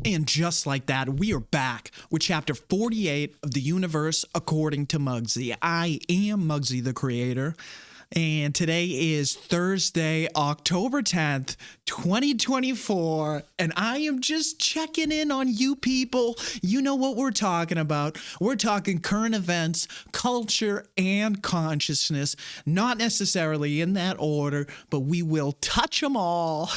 And just like that, we are back with chapter 48 of the universe according to Mugsy. I am Mugsy the creator, and today is Thursday, October 10th, 2024, and I am just checking in on you people. You know what we're talking about. We're talking current events, culture, and consciousness, not necessarily in that order, but we will touch them all.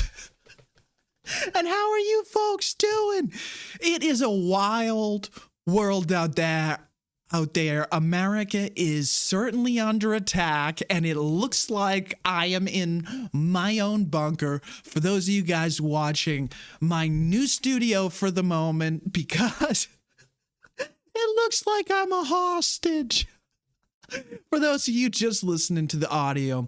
And how are you folks doing? It is a wild world out there. America is certainly under attack, and it looks like I am in my own bunker. For those of you guys watching, my new studio for the moment, because it looks like I'm a hostage. For those of you just listening to the audio,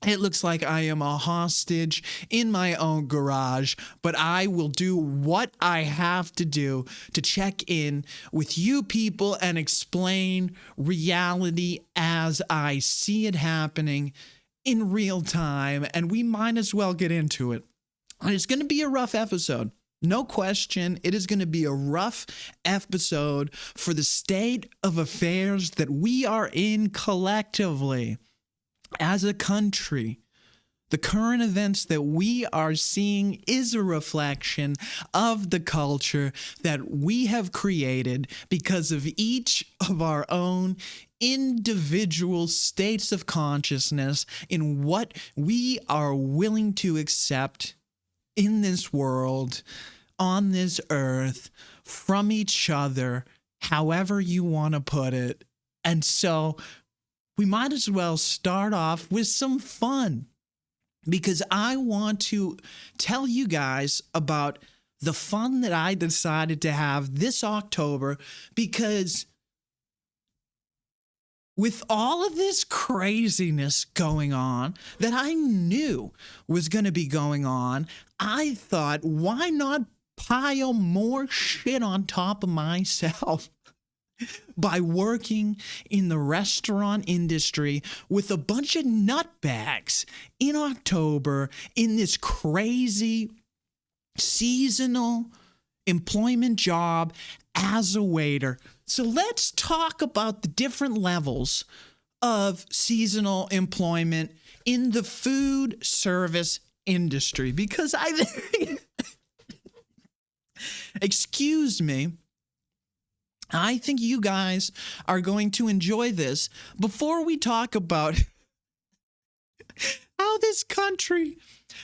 it looks like I am a hostage in my own garage, but I will do what I have to do to check in with you people and explain reality as I see it happening in real time, and we might as well get into it. And it's going to be a rough episode. No question, it is going to be a rough episode for the state of affairs that we are in collectively. As a country, the current events that we are seeing is a reflection of the culture that we have created because of each of our own individual states of consciousness in what we are willing to accept in this world, on this earth, from each other, however you want to put it. And so we might as well start off with some fun, because I want to tell you guys about the fun that I decided to have this October, because with all of this craziness going on that I knew was going to be going on, I thought, why not pile more shit on top of myself? By working in the restaurant industry with a bunch of nutbags in October in this crazy seasonal employment job as a waiter. So let's talk about the different levels of seasonal employment in the food service industry, because I think, excuse me, I think you guys are going to enjoy this. Before we talk about how this country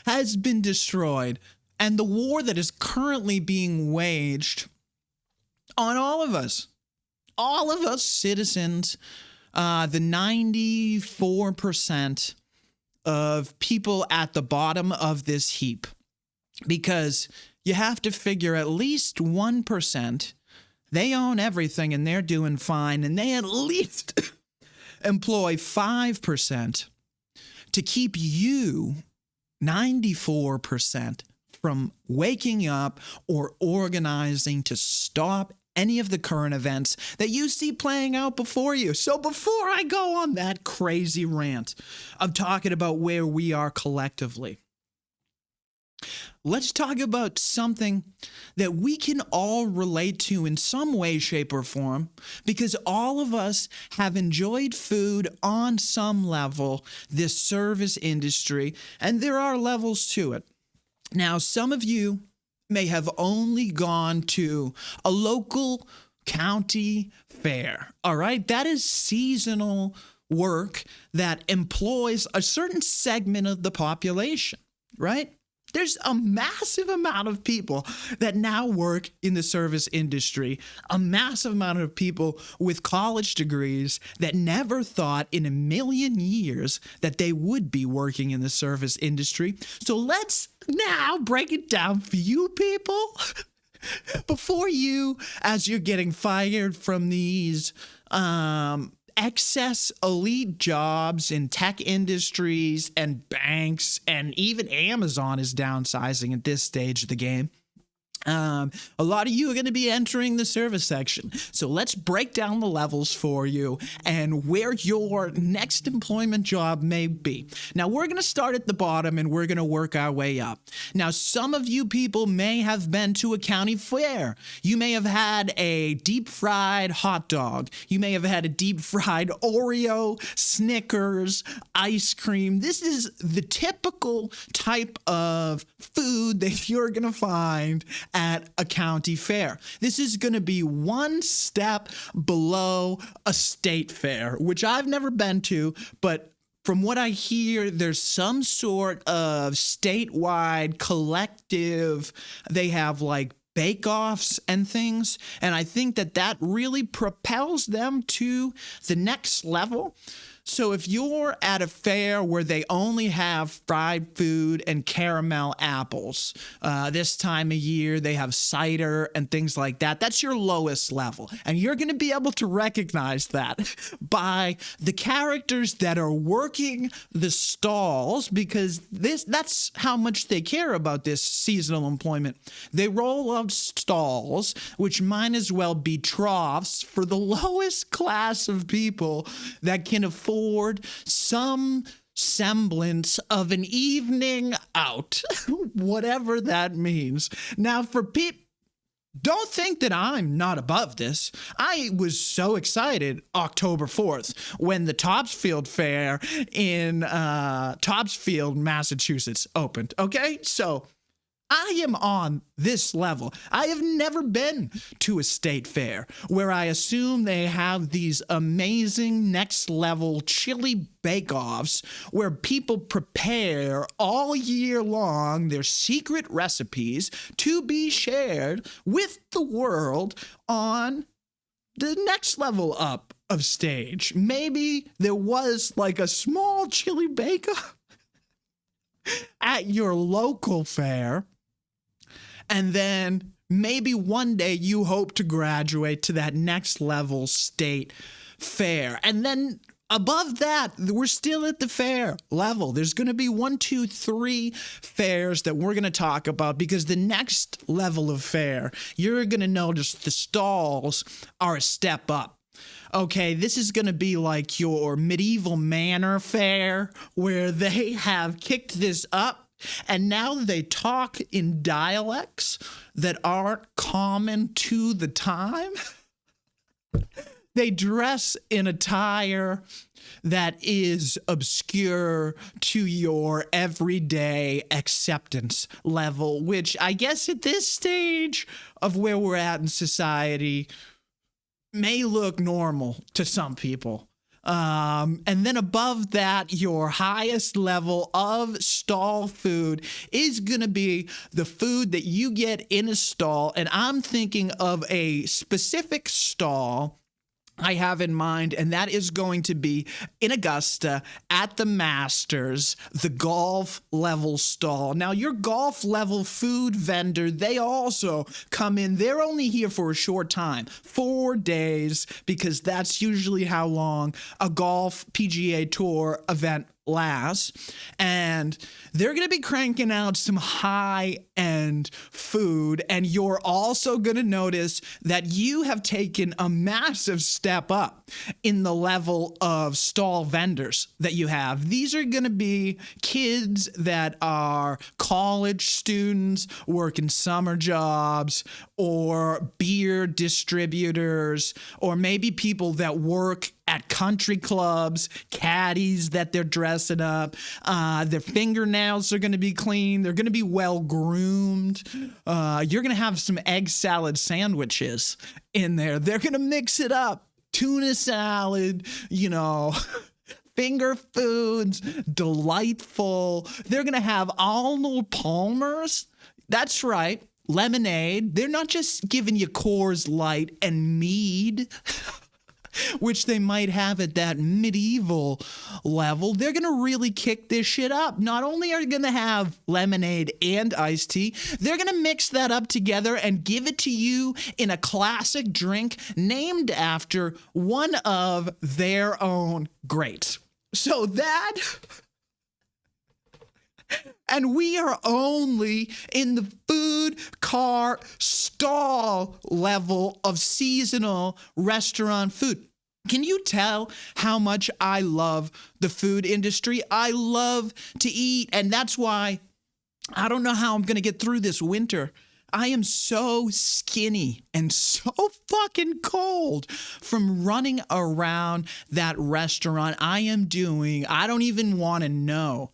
has been destroyed and the war that is currently being waged on all of us citizens, the 94% of people at the bottom of this heap, because you have to figure at least 1%. They own everything and they're doing fine, and they at least employ 5% to keep you, 94%, from waking up or organizing to stop any of the current events that you see playing out before you. So before I go on that crazy rant of talking about where we are collectively, let's talk about something that we can all relate to in some way, shape, or form, because all of us have enjoyed food on some level, this service industry, and there are levels to it. Now, some of you may have only gone to a local county fair, all right? That is seasonal work that employs a certain segment of the population, right? There's a massive amount of people that now work in the service industry, a massive amount of people with college degrees that never thought in a million years that they would be working in the service industry. So let's now break it down for you people. Before you, as you're getting fired from these excess elite jobs in tech industries and banks, and even Amazon is downsizing at this stage of the game. A lot of you are going to be entering the service section. So let's break down the levels for you and where your next employment job may be. Now, we're going to start at the bottom and we're going to work our way up. Now, some of you people may have been to a county fair. You may have had a deep fried hot dog. You may have had a deep fried Oreo, Snickers, ice cream. This is the typical type of food that you're going to find at a county fair. This is going to be one step below a state fair, which I've never been to, but from what I hear, there's some sort of statewide collective. They have like bake-offs and things, and I think that really propels them to the next level. So if you're at a fair where they only have fried food and caramel apples, this time of year they have cider and things like that, that's your lowest level. And you're going to be able to recognize that by the characters that are working the stalls, because that's how much they care about this seasonal employment. They roll out stalls, which might as well be troughs for the lowest class of people that can afford some semblance of an evening out, whatever that means. Now, for people, don't think that I'm not above this. I was so excited October 4th when the Topsfield Fair in Topsfield, Massachusetts opened. Okay, so I am on this level. I have never been to a state fair where I assume they have these amazing next level chili bake-offs where people prepare all year long their secret recipes to be shared with the world on the next level up of stage. Maybe there was like a small chili bake-off at your local fair. And then maybe one day you hope to graduate to that next level state fair. And then above that, we're still at the fair level. There's going to be 1, 2, 3 fairs that we're going to talk about, because the next level of fair, you're going to notice the stalls are a step up. Okay, this is going to be like your medieval manor fair where they have kicked this up. And now they talk in dialects that aren't common to the time. They dress in attire that is obscure to your everyday acceptance level, which I guess at this stage of where we're at in society may look normal to some people. And then above that, your highest level of stall food is going to be the food that you get in a stall. And I'm thinking of a specific stall I have in mind, and that is going to be in Augusta at the Masters, the golf level stall. Now, your golf level food vendor, they also come in. They're only here for a short time, 4 days, because that's usually how long a golf PGA Tour event lasts. And they're going to be cranking out some high-end food, and you're also going to notice that you have taken a massive step up in the level of stall vendors that you have. These are going to be kids that are college students working summer jobs, or beer distributors, or maybe people that work at country clubs, caddies that they're dressing up. Their fingernails are going to be clean. They're going to be well groomed. You're going to have some egg salad sandwiches in there. They're going to mix it up. Tuna salad, finger foods, delightful. They're going to have Arnold Palmer's. That's right. Lemonade. They're not just giving you Coors Light and mead, which they might have at that medieval level. They're going to really kick this shit up. Not only are they going to have lemonade and iced tea, they're going to mix that up together and give it to you in a classic drink named after one of their own greats. So that... And we are only in the food car stall level of seasonal restaurant food. Can you tell how much I love the food industry? I love to eat, and that's why I don't know how I'm going to get through this winter. I am so skinny and so fucking cold from running around that restaurant. I don't even want to know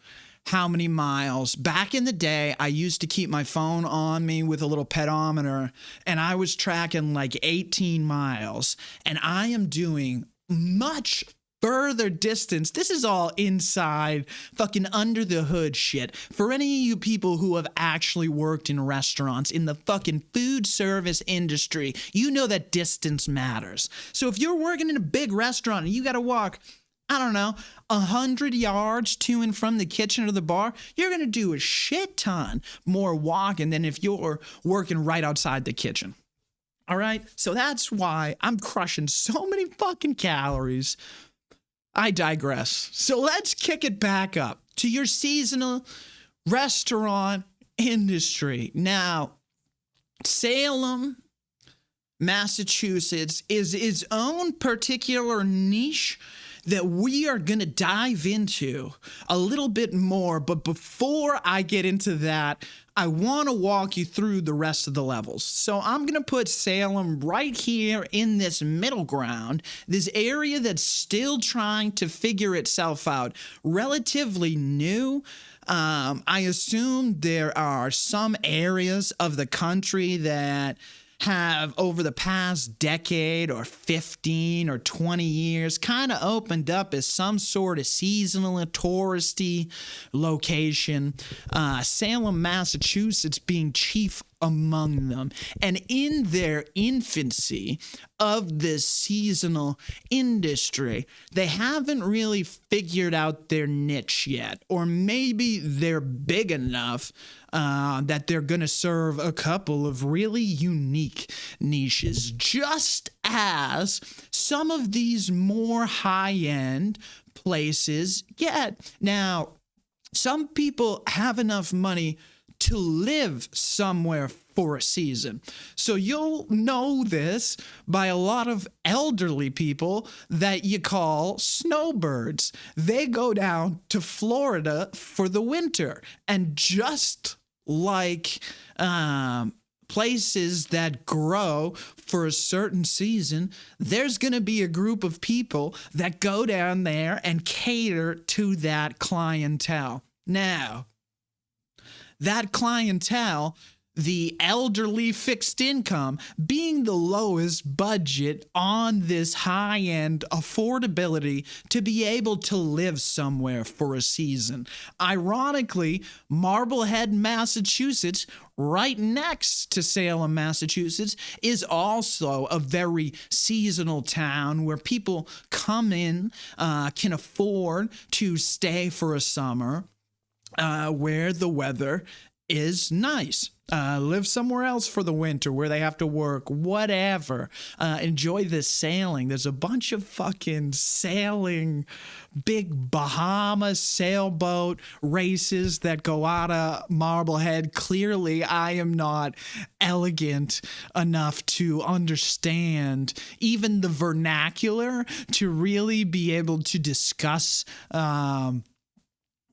how many miles. Back in the day, I used to keep my phone on me with a little pedometer, and I was tracking like 18 miles, and I am doing much further distance. This is all inside, fucking under the hood shit. For any of you people who have actually worked in restaurants, in the fucking food service industry, you know that distance matters. So if you're working in a big restaurant and you got to walk, I don't know, 100 yards to and from the kitchen or the bar, you're going to do a shit ton more walking than if you're working right outside the kitchen. All right? So that's why I'm crushing so many fucking calories. I digress. So let's kick it back up to your seasonal restaurant industry. Now, Salem, Massachusetts is its own particular niche that we are going to dive into a little bit more. But before I get into that, I want to walk you through the rest of the levels. So I'm going to put Salem right here in this middle ground, this area that's still trying to figure itself out, relatively new. I assume there are some areas of the country that have over the past decade or 15 or 20 years kind of opened up as some sort of seasonal and touristy location. Salem, Massachusetts being chief among them. And in their infancy of this seasonal industry, they haven't really figured out their niche yet. Or maybe they're big enough that they're going to serve a couple of really unique niches, just as some of these more high-end places get. Now, some people have enough money to live somewhere for a season. So you'll know this by a lot of elderly people that you call snowbirds. They go down to Florida for the winter, and just like places that grow for a certain season, there's going to be a group of people that go down there and cater to that clientele. Now, that clientele, the elderly fixed income, being the lowest budget on this high-end affordability to be able to live somewhere for a season. Ironically, Marblehead, Massachusetts, right next to Salem, Massachusetts, is also a very seasonal town where people come in, can afford to stay for a summer, where the weather is nice. Live somewhere else for the winter where they have to work, whatever. Enjoy this sailing. There's a bunch of fucking sailing, big Bahamas sailboat races that go out of Marblehead. Clearly, I am not elegant enough to understand even the vernacular to really be able to discuss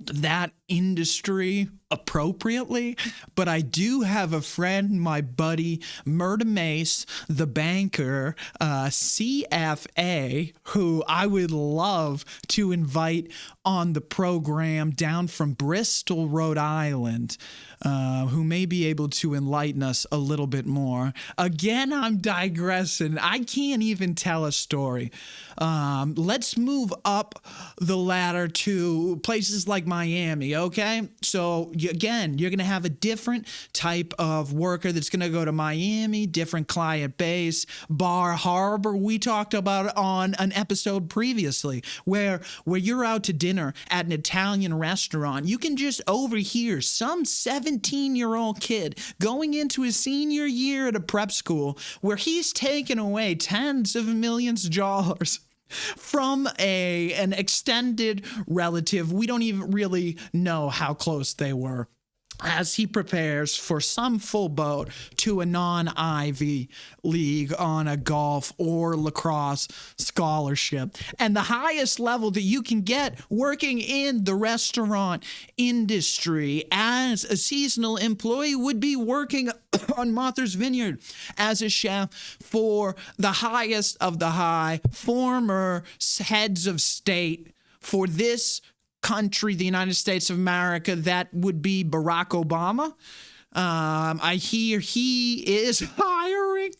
that industry appropriately, but I do have a friend, my buddy Murda Mace, the banker, CFA, who I would love to invite on the program down from Bristol, Rhode Island, who may be able to enlighten us a little bit more. Again, I'm digressing. I can't even tell a story. Let's move up the ladder to places like Miami, okay? So again, you're going to have a different type of worker that's going to go to Miami, different client base. Bar Harbor, we talked about on an episode previously, where you're out to dinner at an Italian restaurant. You can just overhear some 17-year-old kid going into his senior year at a prep school where he's taking away tens of millions of dollars from an extended relative. We don't even really know how close they were. as he prepares for some full boat to a non-Ivy League on a golf or lacrosse scholarship. And the highest level that you can get working in the restaurant industry as a seasonal employee would be working on Martha's Vineyard as a chef for the highest of the high, former heads of state for this country, the United States of America. That would be Barack Obama. I hear he is hiring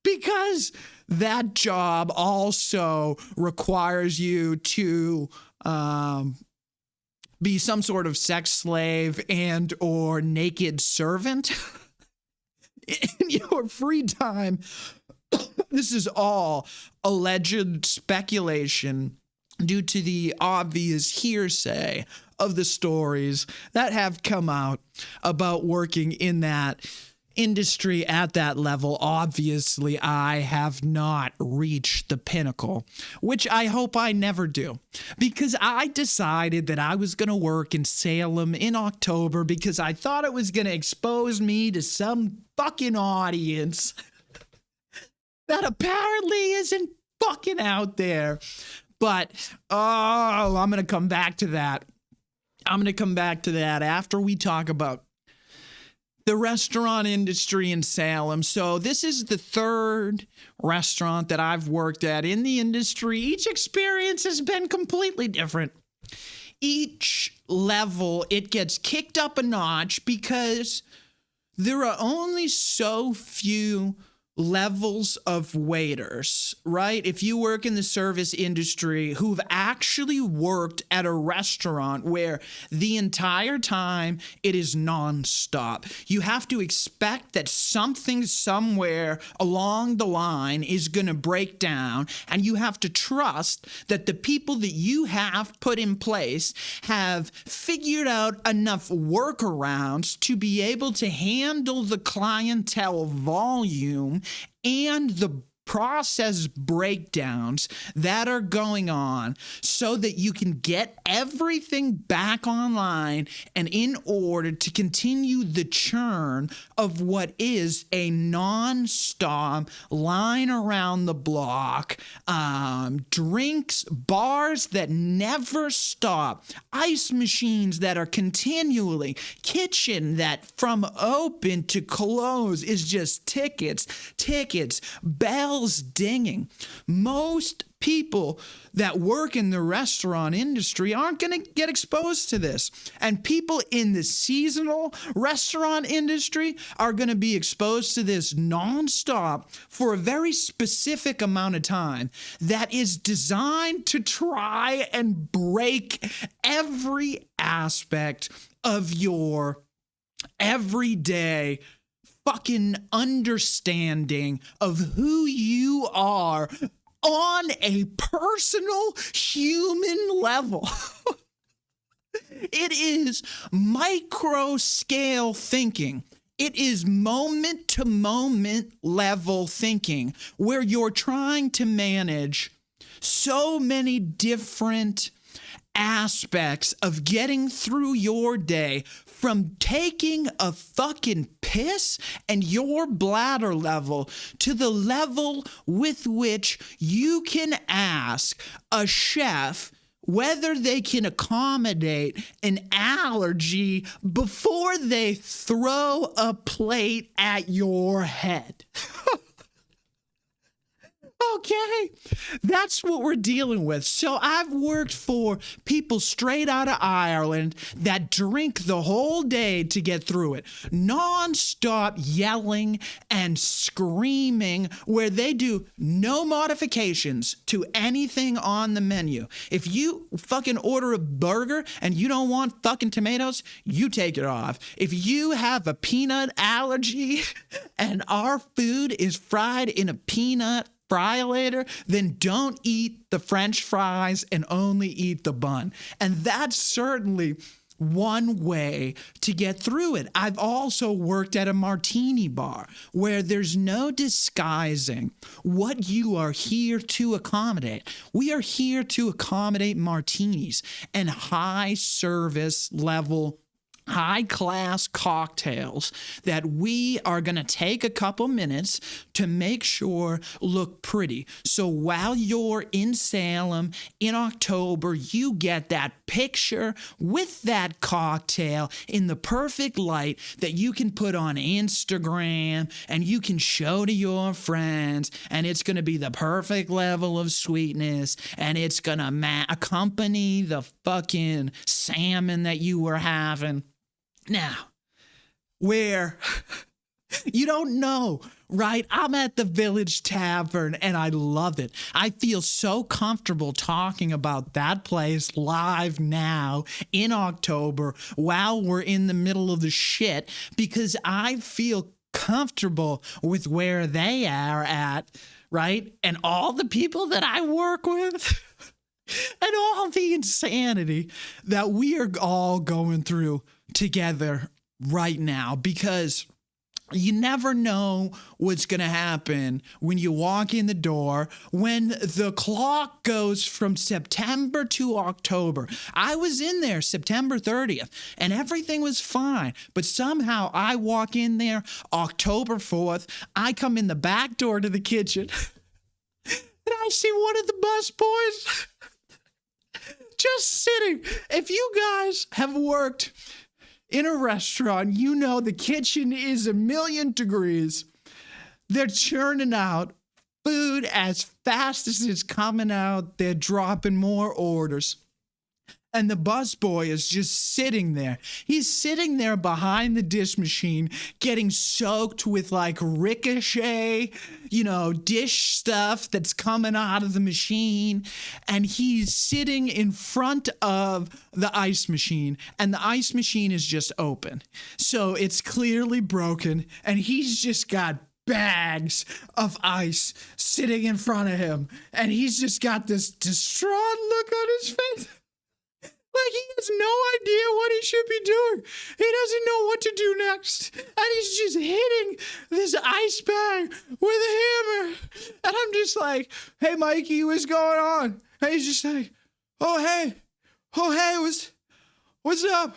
because that job also requires you to be some sort of sex slave and or naked servant in your free time. This is all alleged speculation due to the obvious hearsay of the stories that have come out about working in that industry at that level. Obviously, I have not reached the pinnacle, which I hope I never do, because I decided that I was going to work in Salem in October because I thought it was going to expose me to some fucking audience that apparently isn't fucking out there. But, I'm going to come back to that. I'm going to come back to that after we talk about the restaurant industry in Salem. So this is the third restaurant that I've worked at in the industry. Each experience has been completely different. Each level, it gets kicked up a notch because there are only so few levels of waiters, right? If you work in the service industry who've actually worked at a restaurant where the entire time it is nonstop, you have to expect that something somewhere along the line is going to break down, and you have to trust that the people that you have put in place have figured out enough workarounds to be able to handle the clientele volume and the process breakdowns that are going on so that you can get everything back online and in order to continue the churn of what is a non-stop line around the block, drinks, bars that never stop, ice machines that are continually, kitchen that from open to close is just tickets, bells dinging. Most people that work in the restaurant industry aren't going to get exposed to this. And people in the seasonal restaurant industry are going to be exposed to this nonstop for a very specific amount of time that is designed to try and break every aspect of your everyday fucking understanding of who you are on a personal human level. It is micro scale thinking. It is moment to moment level thinking where you're trying to manage so many different aspects of getting through your day, from taking a fucking piss and your bladder level to the level with which you can ask a chef whether they can accommodate an allergy before they throw a plate at your head. Okay, that's what we're dealing with. So I've worked for people straight out of Ireland that drink the whole day to get through it. Non-stop yelling and screaming where they do no modifications to anything on the menu. If you fucking order a burger and you don't want fucking tomatoes, you take it off. If you have a peanut allergy and our food is fried in a peanut fry later, then don't eat the French fries and only eat the bun. And that's certainly one way to get through it. I've also worked at a martini bar where there's no disguising what you are here to accommodate. We are here to accommodate martinis and high service level high-class cocktails that we are going to take a couple minutes to make sure look pretty. So while you're in Salem in October, you get that picture with that cocktail in the perfect light that you can put on Instagram and you can show to your friends, and it's going to be the perfect level of sweetness, and it's going to accompany the fucking salmon that you were having. Now, where you don't know, right? I'm at the Village Tavern and I love it. I feel so comfortable talking about that place live now in October while we're in the middle of the shit, because I feel comfortable with where they are at, right? And all the people that I work with and all the insanity that we are all going through together right now, because you never know what's going to happen when you walk in the door, when the clock goes from September to October. I was in there September 30th and everything was fine, but somehow I walk in there October 4th. I come in the back door to the kitchen and I see one of the busboys just sitting. If you guys have worked in a restaurant, you know the kitchen is 1,000,000 degrees. They're churning out food as fast as it's coming out. They're dropping more orders. And the busboy is just sitting there. He's sitting there behind the dish machine, getting soaked with like ricochet, dish stuff that's coming out of the machine. And he's sitting in front of the ice machine, and the ice machine is just open. So it's clearly broken, and he's just got bags of ice sitting in front of him. And he's just got this distraught look on his face. Like he has no idea what he should be doing. He doesn't know what to do next. And he's just hitting this ice bag with a hammer. And I'm just like, hey, Mikey, what's going on? And he's just like, oh, hey, what's up?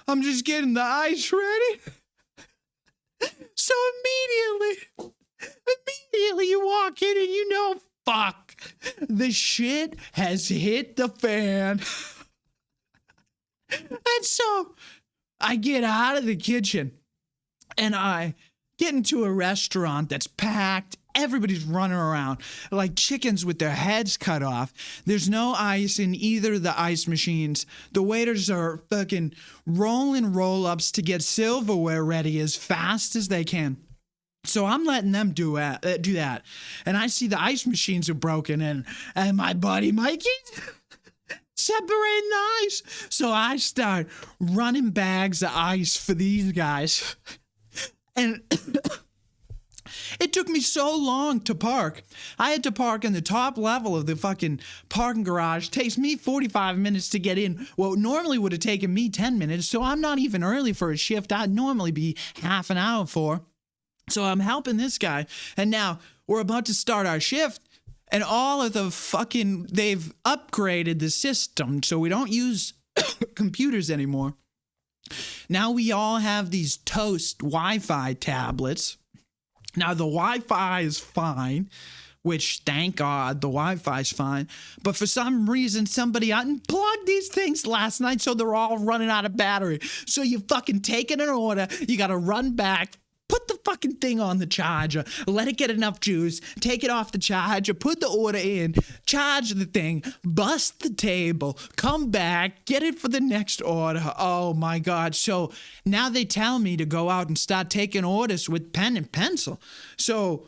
I'm just getting the ice ready. So immediately you walk in and you know, fuck, the shit has hit the fan. And so I get out of the kitchen and I get into a restaurant that's packed. Everybody's running around like chickens with their heads cut off. There's no ice in either of the ice machines. The waiters are fucking rolling roll-ups to get silverware ready as fast as they can. So I'm letting them do that. And I see the ice machines are broken, and my buddy Mikey separating the ice. So I start running bags of ice for these guys. And it took me so long to park. I had to park in the top level of the fucking parking garage. It takes me 45 minutes to get in. Well, normally would have taken me 10 minutes. So I'm not even early for a shift I'd normally be half an hour for. So I'm helping this guy. And now we're about to start our shift. And all of they've upgraded the system, so we don't use computers anymore. Now we all have these Toast Wi-Fi tablets. Now the Wi-Fi is fine, which thank God the Wi-Fi is fine. But for some reason, somebody unplugged these things last night, so they're all running out of battery. So you fucking take in an order, you got to run back, put the fucking thing on the charger, let it get enough juice, take it off the charger, put the order in, charge the thing, bust the table, come back, get it for the next order. Oh my God. So now they tell me to go out and start taking orders with pen and pencil. So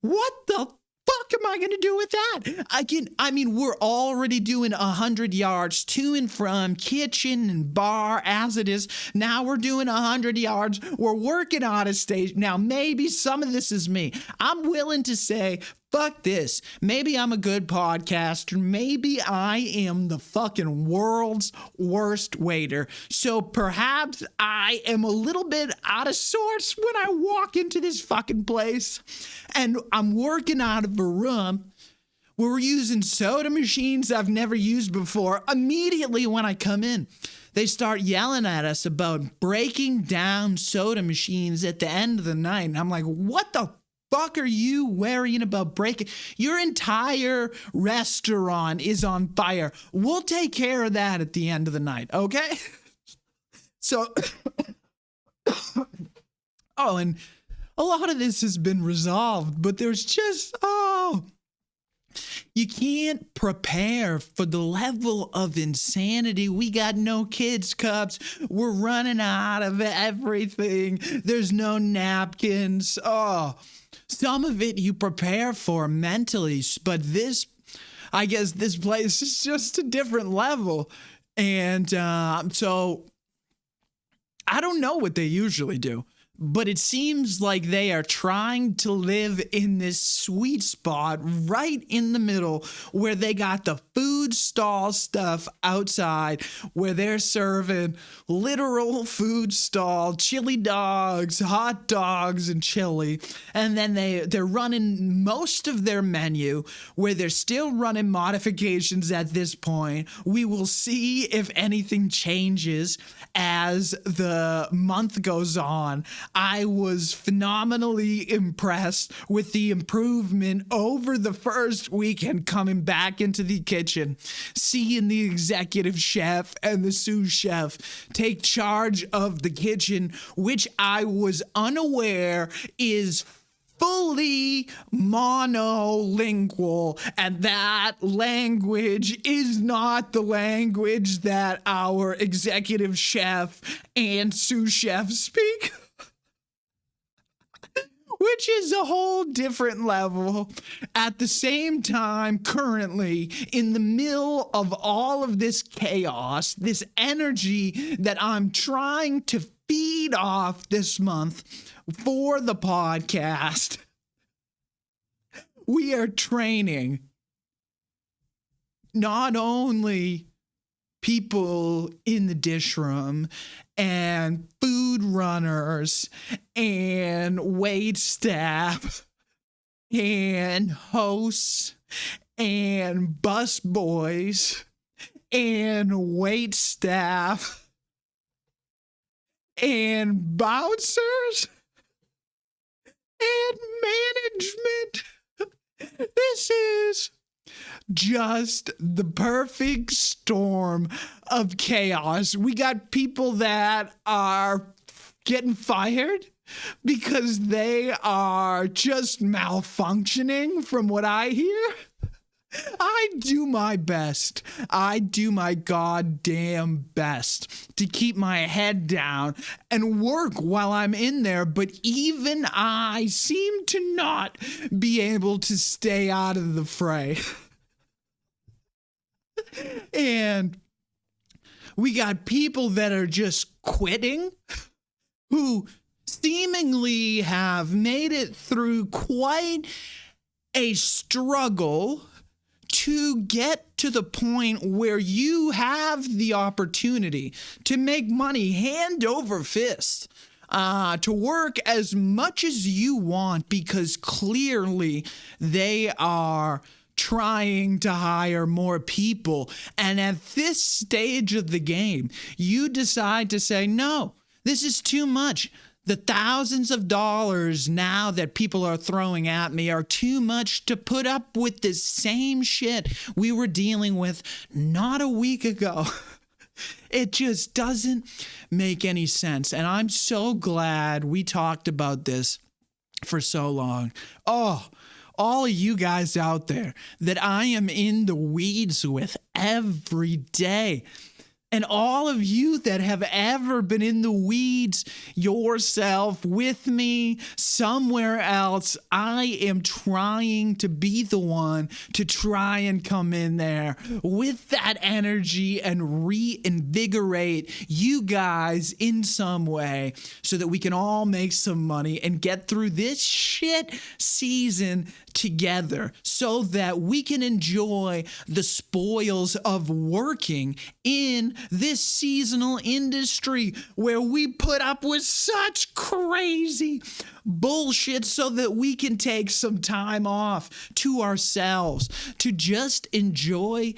what the fuck am I going to do with that? I mean, we're already doing 100 yards to and from kitchen and bar as it is. Now we're doing 100 yards. We're working on a stage. Now, maybe some of this is me. I'm willing to say, fuck this. Maybe I'm a good podcaster. Maybe I am the fucking world's worst waiter. So perhaps I am a little bit out of sorts when I walk into this fucking place. And I'm working out of a room where we're using soda machines I've never used before immediately when I come in. they start yelling at us about breaking down soda machines at the end of the night. And I'm like, what the fuck are you worrying about breaking? Your entire restaurant is on fire. We'll take care of that at the end of the night, okay? So, oh, and a lot of this has been resolved, but there's just, you can't prepare for the level of insanity. We got no kids' cups. We're running out of everything. There's no napkins. Oh, some of it you prepare for mentally, but this, I guess this place is just a different level. And so I don't know what they usually do, but it seems like they are trying to live in this sweet spot right in the middle where they got the food stall stuff outside where they're serving literal food stall, chili dogs, hot dogs, and chili. And then they're running most of their menu where they're still running modifications at this point. We will see if anything changes as the month goes on. I was phenomenally impressed with the improvement over the first weekend coming back into the kitchen, seeing the executive chef and the sous chef take charge of the kitchen, which I was unaware is fully monolingual, and that language is not the language that our executive chef and sous chef speak, which is a whole different level. At the same time, currently, in the middle of all of this chaos, this energy that I'm trying to feed off this month for the podcast, we are training not only people in the dish room and food runners and wait staff and hosts and bus boys and wait staff and bouncers and management. This is just the perfect storm of chaos. We got people that are getting fired because they are just malfunctioning, from what I hear. I do my best. I do my goddamn best to keep my head down and work while I'm in there, but even I seem to not be able to stay out of the fray. And we got people that are just quitting, who seemingly have made it through quite a struggle to get to the point where you have the opportunity to make money hand over fist, to work as much as you want, because clearly they are trying to hire more people. And at this stage of the game, you decide to say, no, this is too much. The thousands of dollars now that people are throwing at me are too much to put up with this same shit we were dealing with not a week ago. It just doesn't make any sense. And I'm so glad we talked about this for so long. Oh, all of you guys out there that I am in the weeds with every day. And all of you that have ever been in the weeds yourself with me somewhere else, I am trying to be the one to try and come in there with that energy and reinvigorate you guys in some way so that we can all make some money and get through this shit season together so that we can enjoy the spoils of working in this seasonal industry where we put up with such crazy bullshit so that we can take some time off to ourselves to just enjoy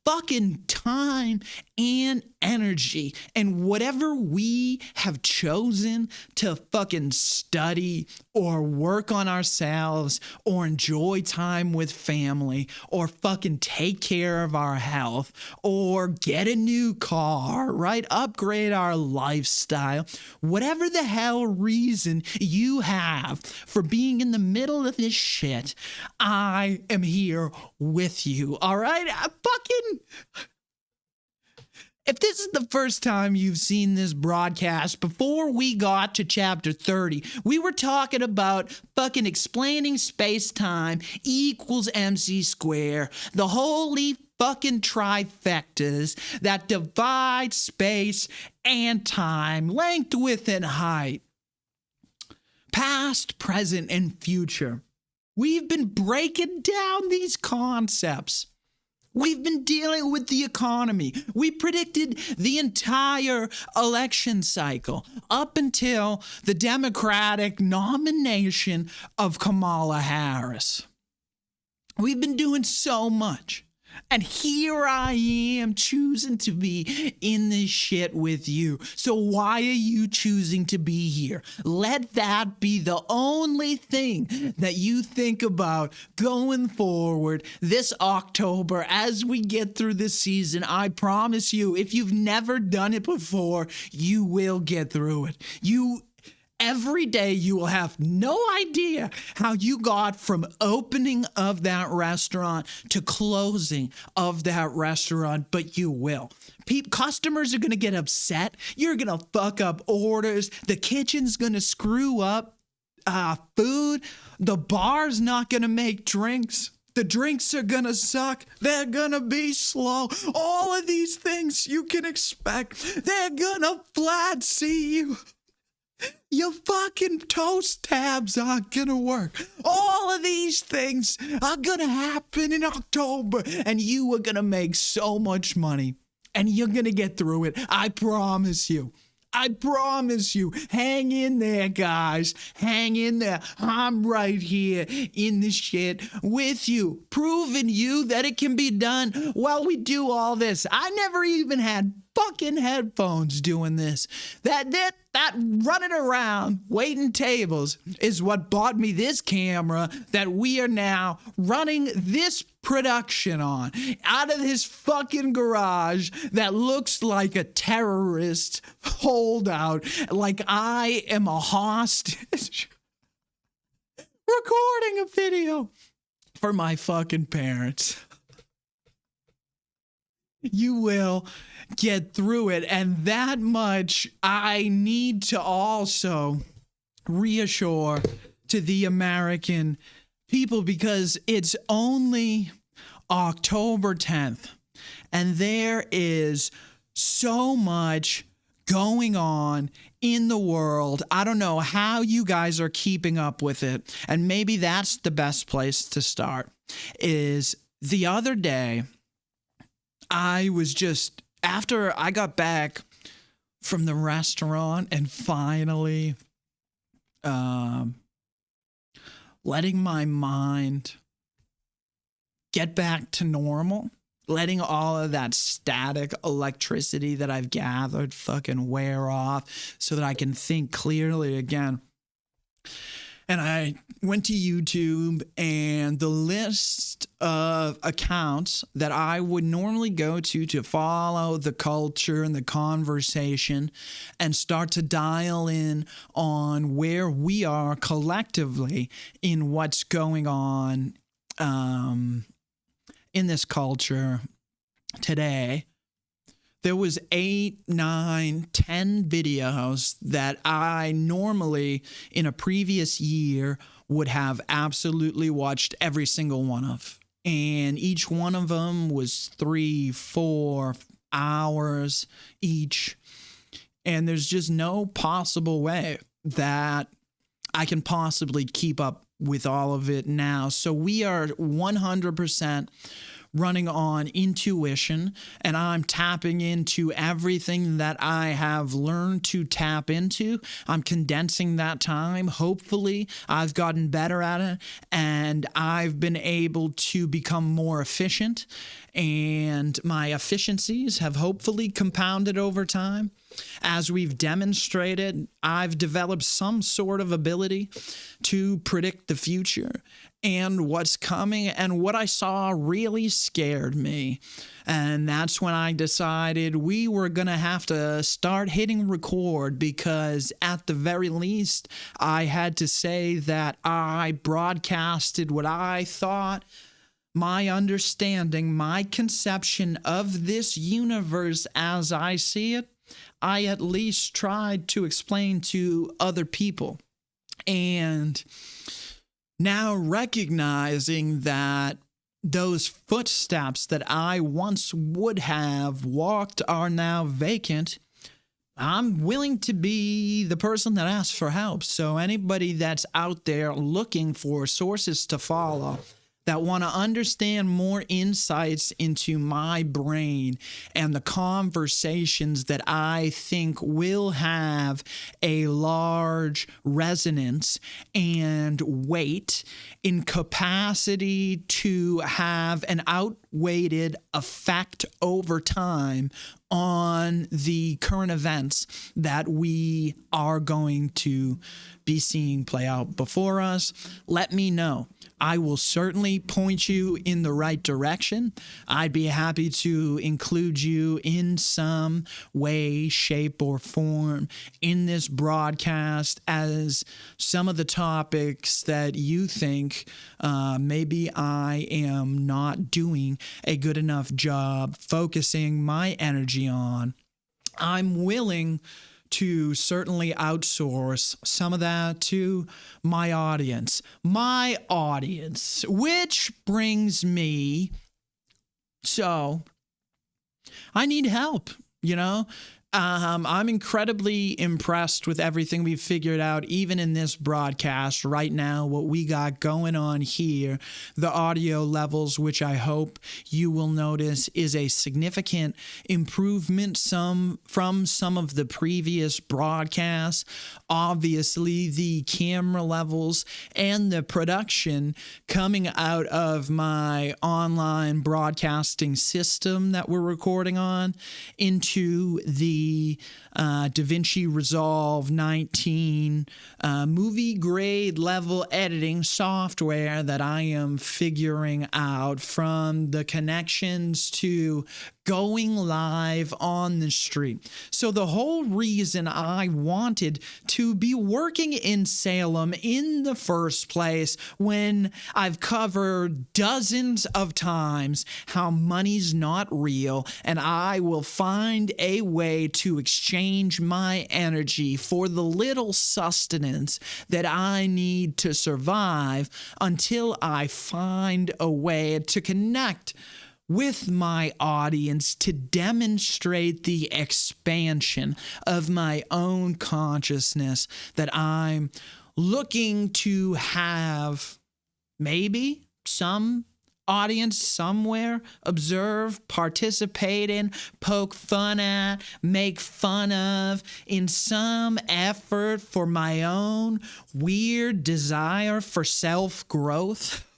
fucking time and energy. And whatever we have chosen to fucking study or work on ourselves or enjoy time with family or fucking take care of our health or get a new car, right? Upgrade our lifestyle. Whatever the hell reason you have for being in the middle of this shit, I am here with you, all right? If this is the first time you've seen this broadcast, before we got to chapter 30, we were talking about fucking explaining space-time equals MC square, the holy fucking trifectas that divide space and time, length, width, and height, past, present, and future. We've been breaking down these concepts. We've been dealing with the economy. We predicted the entire election cycle up until the Democratic nomination of Kamala Harris. We've been doing so much. And here I am choosing to be in this shit with you. So why are you choosing to be here? Let that be the only thing that you think about going forward this October as we get through this season. I promise you, if you've never done it before, you will get through it. Every day you will have no idea how you got from opening of that restaurant to closing of that restaurant, but you will. Customers are going to get upset. You're going to fuck up orders. The kitchen's going to screw up food. The bar's not going to make drinks. The drinks are going to suck. They're going to be slow. All of these things you can expect. They're going to flat see you. Your fucking toast tabs aren't gonna work. All of these things are gonna happen in October, and you are gonna make so much money, and you're gonna get through it. I promise you. I promise you. Hang in there, guys. Hang in there. I'm right here in the shit with you, proving you that it can be done while we do all this. I never even had fucking headphones doing this. That running around waiting tables is what bought me this camera that we are now running this production on out of this fucking garage that looks like a terrorist holdout, like I am a hostage recording a video for my fucking parents. You will get through it, and that much I need to also reassure to the American people, because it's only October 10th, and there is so much going on in the world. I don't know how you guys are keeping up with it, and maybe that's the best place to start. Is the other day, I was just, after I got back from the restaurant and finally letting my mind get back to normal, letting all of that static electricity that I've gathered fucking wear off so that I can think clearly again. And I went to YouTube, and the list of accounts that I would normally go to follow the culture and the conversation and start to dial in on where we are collectively in what's going on in this culture today. There was 8, 9, 10 videos that I normally in a previous year would have absolutely watched every single one of. And each one of them was 3, 4 hours each. And there's just no possible way that I can possibly keep up with all of it now. So we are 100% running on intuition, and I'm tapping into everything that I have learned to tap into. I'm condensing that time. Hopefully, I've gotten better at it, and I've been able to become more efficient, and my efficiencies have hopefully compounded over time. As we've demonstrated, I've developed some sort of ability to predict the future and what's coming, and what I saw really scared me. And that's when I decided we were going to have to start hitting record, because at the very least, I had to say that I broadcasted what I thought, my understanding, my conception of this universe as I see it. I at least tried to explain to other people. And now recognizing that those footsteps that I once would have walked are now vacant, I'm willing to be the person that asks for help. So anybody that's out there looking for sources to follow, that want to understand more insights into my brain and the conversations that I think will have a large resonance and weight in capacity to have an outweighed effect over time on the current events that we are going to be seeing play out before us, let me know. I will certainly point you in the right direction. I'd be happy to include you in some way, shape, or form in this broadcast as some of the topics that you think maybe I am not doing a good enough job focusing my energy on. I'm willing to certainly outsource some of that to my audience. Which brings me, so I need help, I'm incredibly impressed with everything we've figured out, even in this broadcast right now, what we got going on here, the audio levels, which I hope you will notice is a significant improvement from some of the previous broadcasts. Obviously, the camera levels and the production coming out of my online broadcasting system that we're recording on into the DaVinci Resolve 19 movie grade level editing software that I am figuring out, from the connections to going live on the street. So the whole reason I wanted to be working in Salem in the first place, when I've covered dozens of times how money's not real, and I will find a way to exchange my energy for the little sustenance that I need to survive until I find a way to connect with my audience to demonstrate the expansion of my own consciousness that I'm looking to have. Maybe some audience somewhere observe, participate in, poke fun at, make fun of, in some effort for my own weird desire for self-growth.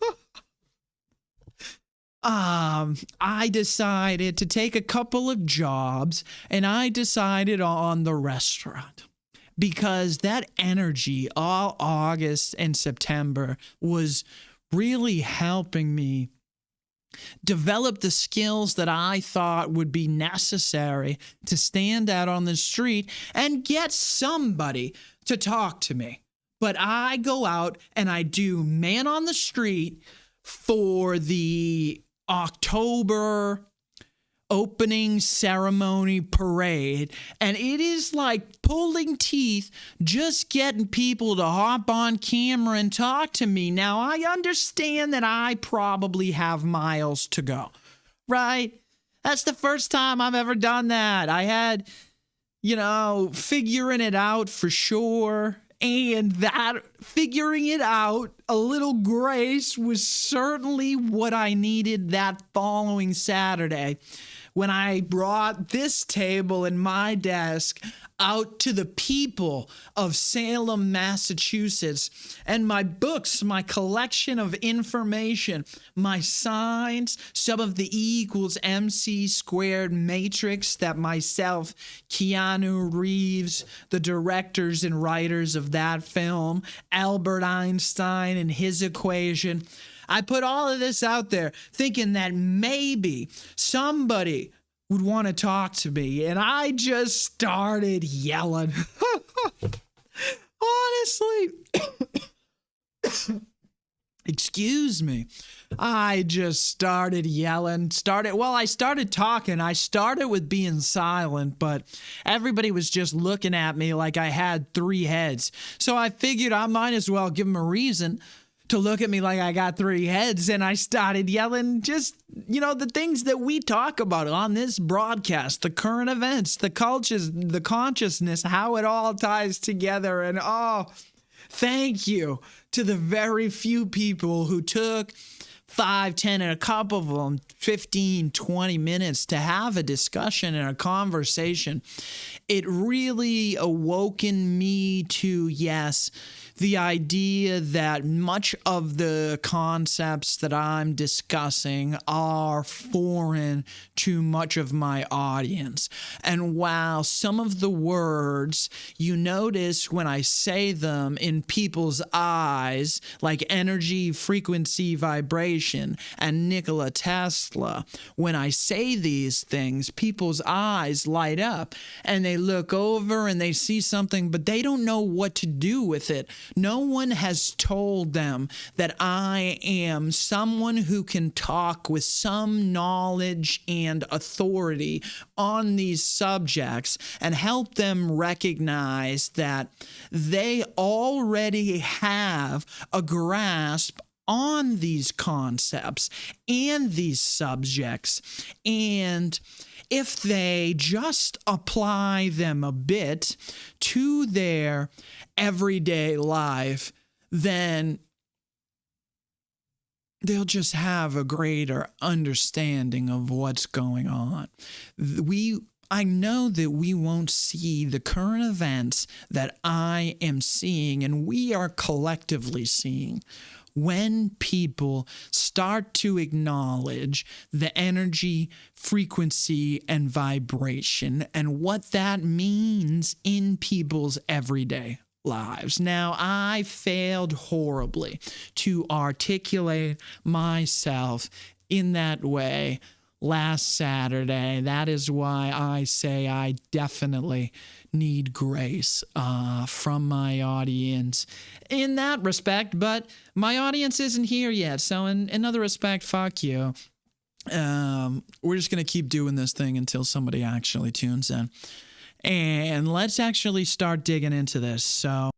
I decided to take a couple of jobs, and I decided on the restaurant, because that energy all August and September was really helping me develop the skills that I thought would be necessary to stand out on the street and get somebody to talk to me. But I go out and I do man on the street for the October opening ceremony parade, and it is like pulling teeth just getting people to hop on camera and talk to me. Now, I understand that I probably have miles to go, right? That's the first time I've ever done that. I had, figuring it out for sure, And that figuring it out, a little grace was certainly what I needed that following Saturday when I brought this table and my desk out to the people of Salem, Massachusetts, and my books, my collection of information, my signs, some of the E equals MC squared matrix that myself, Keanu Reeves, the directors and writers of that film, Albert Einstein and his equation. I put all of this out there thinking that maybe somebody would want to talk to me, and I just started yelling. Honestly, excuse me. I just started yelling. I started talking. I started with being silent, but everybody was just looking at me like I had 3 heads. So I figured I might as well give them a reason to look at me like I got 3 heads, and I started yelling just, the things that we talk about on this broadcast, the current events, the cultures, the consciousness, how it all ties together. And thank you to the very few people who took 5, 10, and a couple of them 15, 20 minutes to have a discussion and a conversation. It really awoken me to, yes, the idea that much of the concepts that I'm discussing are foreign to much of my audience. And while some of the words you notice when I say them in people's eyes, like energy, frequency, vibration, and Nikola Tesla, when I say these things, people's eyes light up and they look over and they see something, but they don't know what to do with it. No one has told them that I am someone who can talk with some knowledge and authority on these subjects and help them recognize that they already have a grasp on these concepts and these subjects. And if they just apply them a bit to their everyday life, then they'll just have a greater understanding of what's going on. I know that we won't see the current events that I am seeing and we are collectively seeing when people start to acknowledge the energy, frequency, and vibration and what that means in people's everyday lives. Now, I failed horribly to articulate myself in that way last Saturday. That is why I say I definitely need grace from my audience in that respect, but my audience isn't here yet. So in another respect, fuck you. We're just going to keep doing this thing until somebody actually tunes in. And let's actually start digging into this. So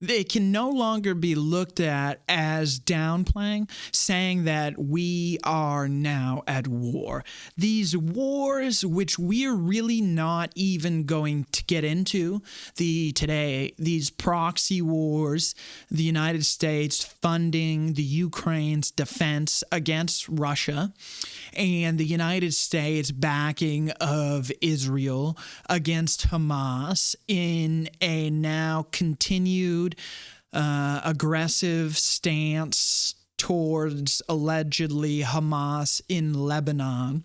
it can no longer be looked at as downplaying, saying that we are now at war. These wars, which we're really not even going to get into today, these proxy wars, the United States funding the Ukraine's defense against Russia, and the United States backing of Israel against Hamas in a now continued aggressive stance towards allegedly Hamas in Lebanon,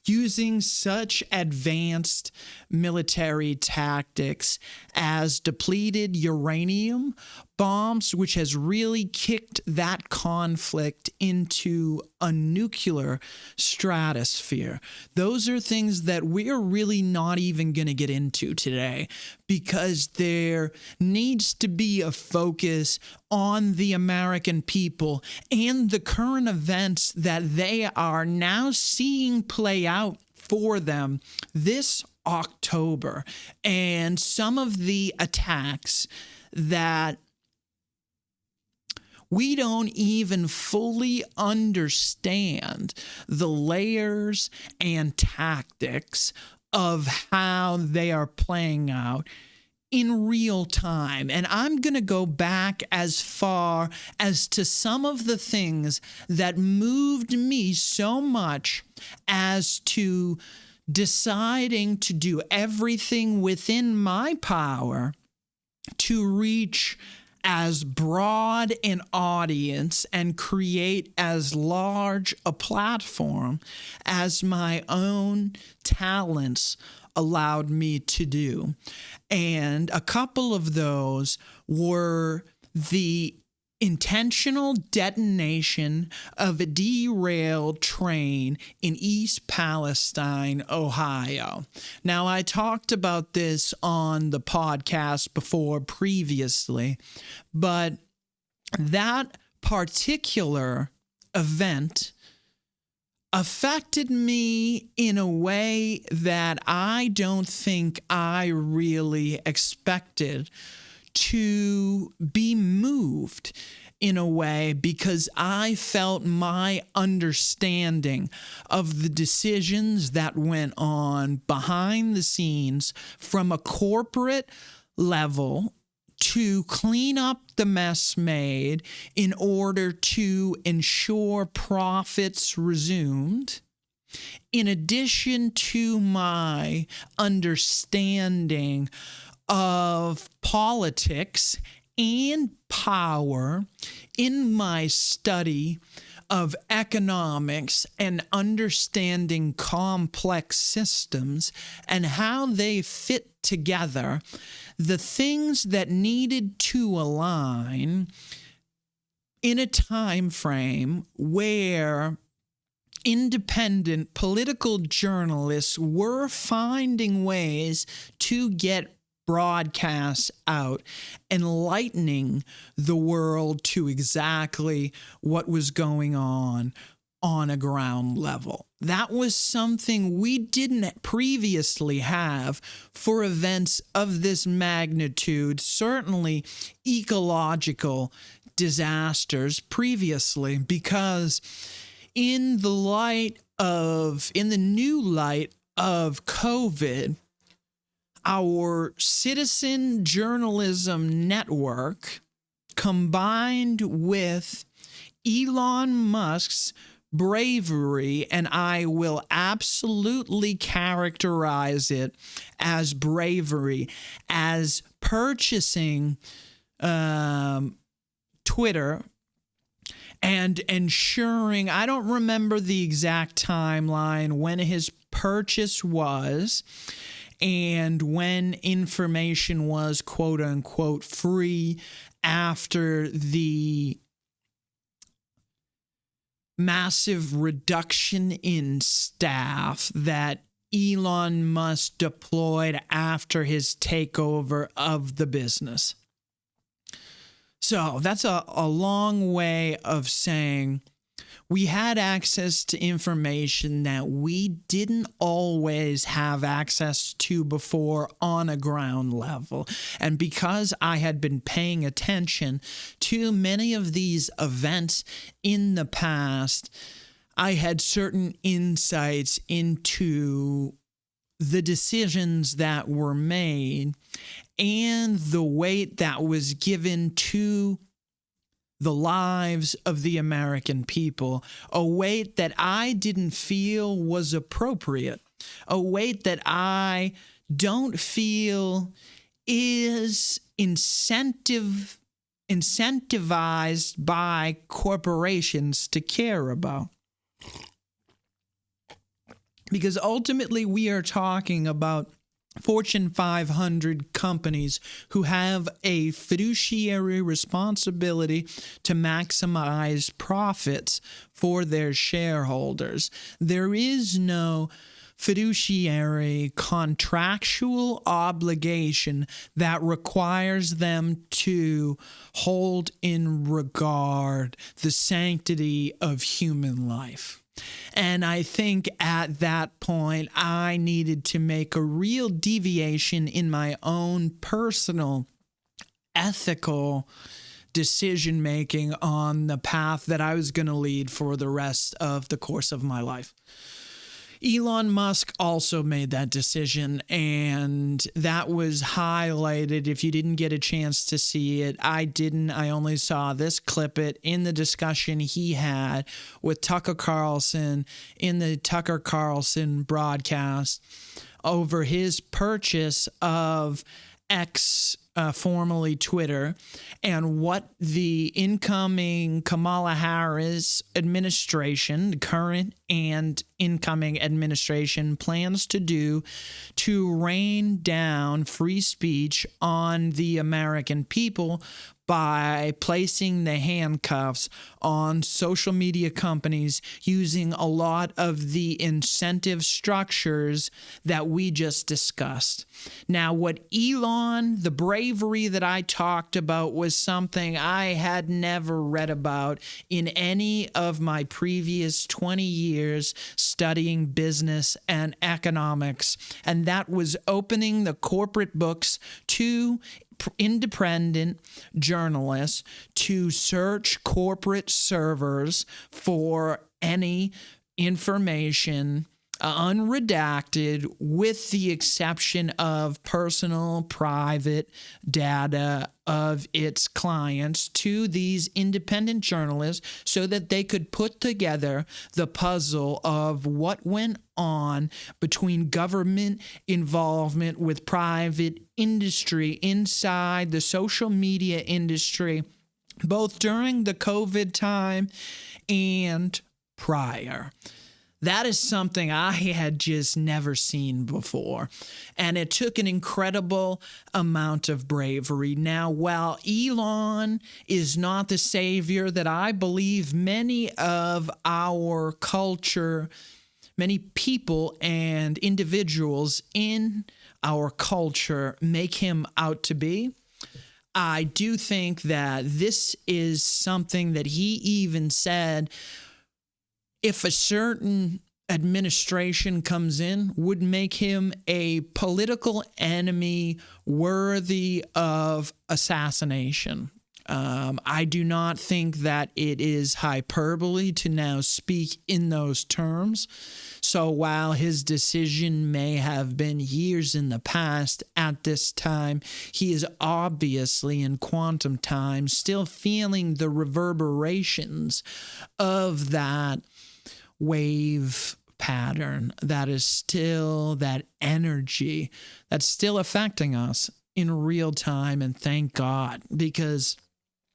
using such advanced military tactics as depleted uranium bombs, which has really kicked that conflict into a nuclear stratosphere. Those are things that we're really not even going to get into today because there needs to be a focus on the American people and the current events that they are now seeing play out for them this October, and some of the attacks that we don't even fully understand the layers and tactics of how they are playing out in real time. And I'm going to go back as far as to some of the things that moved me so much as to deciding to do everything within my power to reach as broad an audience and create as large a platform as my own talents allowed me to do. And a couple of those were the intentional detonation of a derailed train in East Palestine, Ohio. Now, I talked about this on the podcast before previously, but that particular event affected me in a way that I don't think I really expected to be moved in a way, because I felt my understanding of the decisions that went on behind the scenes from a corporate level to clean up the mess made in order to ensure profits resumed, in addition to my understanding of politics and power in my study of economics and understanding complex systems and how they fit together, the things that needed to align in a time frame where independent political journalists were finding ways to get broadcasts out, enlightening the world to exactly what was going on a ground level. That was something we didn't previously have for events of this magnitude, certainly ecological disasters previously, because in the new light of COVID, our citizen journalism network, combined with Elon Musk's bravery, and I will absolutely characterize it as bravery, as purchasing Twitter and ensuring, I don't remember the exact timeline when his purchase was, and when information was quote unquote free after the massive reduction in staff that Elon Musk deployed after his takeover of the business. So that's a long way of saying we had access to information that we didn't always have access to before on a ground level. And because I had been paying attention to many of these events in the past, I had certain insights into the decisions that were made and the weight that was given to the lives of the American people, a weight that I didn't feel was appropriate, a weight that I don't feel is incentivized by corporations to care about. Because ultimately we are talking about Fortune 500 companies who have a fiduciary responsibility to maximize profits for their shareholders. There is no fiduciary contractual obligation that requires them to hold in regard the sanctity of human life. And I think at that point, I needed to make a real deviation in my own personal ethical decision making on the path that I was going to lead for the rest of the course of my life. Elon Musk also made that decision, and that was highlighted. If you didn't get a chance to see it, I didn't. I only saw this clip it in the discussion he had with Tucker Carlson in the Tucker Carlson broadcast over his purchase of X, formerly Twitter, and what the incoming Kamala Harris administration, the current and incoming administration, plans to do to rain down free speech on the American people by placing the handcuffs on social media companies using a lot of the incentive structures that we just discussed. Now, what Elon, the bravery that I talked about, was something I had never read about in any of my previous 20 years studying business and economics, and that was opening the corporate books to independent journalists to search corporate servers for any information unredacted, with the exception of personal, private data of its clients, to these independent journalists so that they could put together the puzzle of what went on between government involvement with private industry inside the social media industry, both during the COVID time and prior. That is something I had just never seen before, and it took an incredible amount of bravery. Now, while Elon is not the savior that I believe many of our culture, many people and individuals in our culture make him out to be, I do think that this is something that he even said, if a certain administration comes in, would make him a political enemy worthy of assassination. I do not think that it is hyperbole to now speak in those terms. So while his decision may have been years in the past, at this time, he is obviously in quantum time still feeling the reverberations of that wave pattern, that is still that energy that's still affecting us in real time. And thank God, because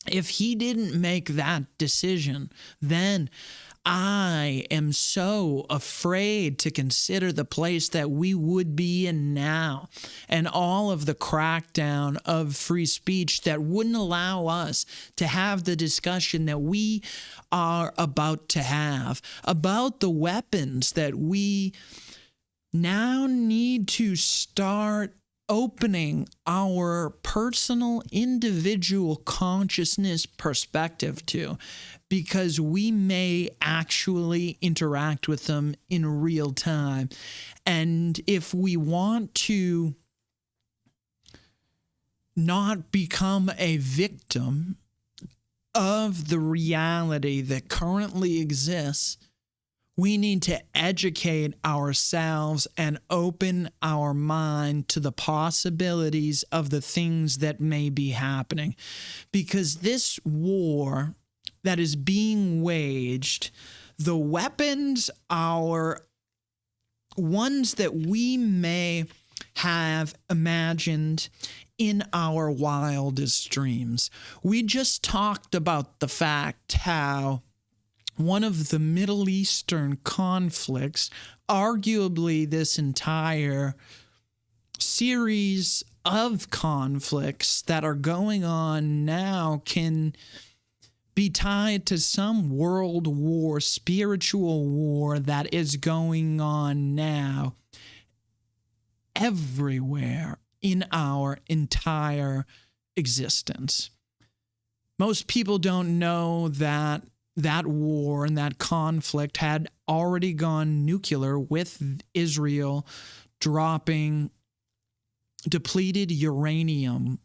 if he didn't make that decision, then I am so afraid to consider the place that we would be in now, and all of the crackdown of free speech that wouldn't allow us to have the discussion that we are about to have about the weapons that we now need to start opening our personal individual consciousness perspective to, because we may actually interact with them in real time. And if we want to not become a victim of the reality that currently exists, we need to educate ourselves and open our mind to the possibilities of the things that may be happening. Because this war that is being waged, the weapons are ones that we may have imagined in our wildest dreams. We just talked about the fact how one of the Middle Eastern conflicts, arguably this entire series of conflicts that are going on now, can be tied to some world war, spiritual war that is going on now everywhere in our entire existence. Most people don't know that that war and that conflict had already gone nuclear, with Israel dropping depleted uranium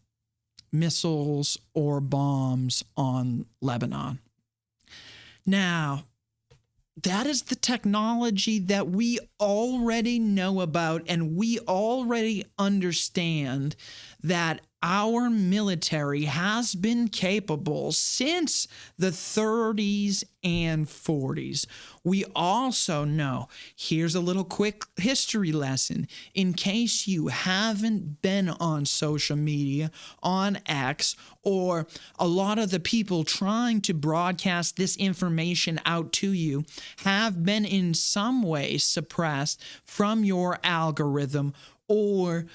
missiles or bombs on Lebanon. Now, that is the technology that we already know about, and we already understand that our military has been capable since the 30s and 40s. We also know, here's a little quick history lesson, in case you haven't been on social media, on X, or a lot of the people trying to broadcast this information out to you have been in some way suppressed from your algorithm or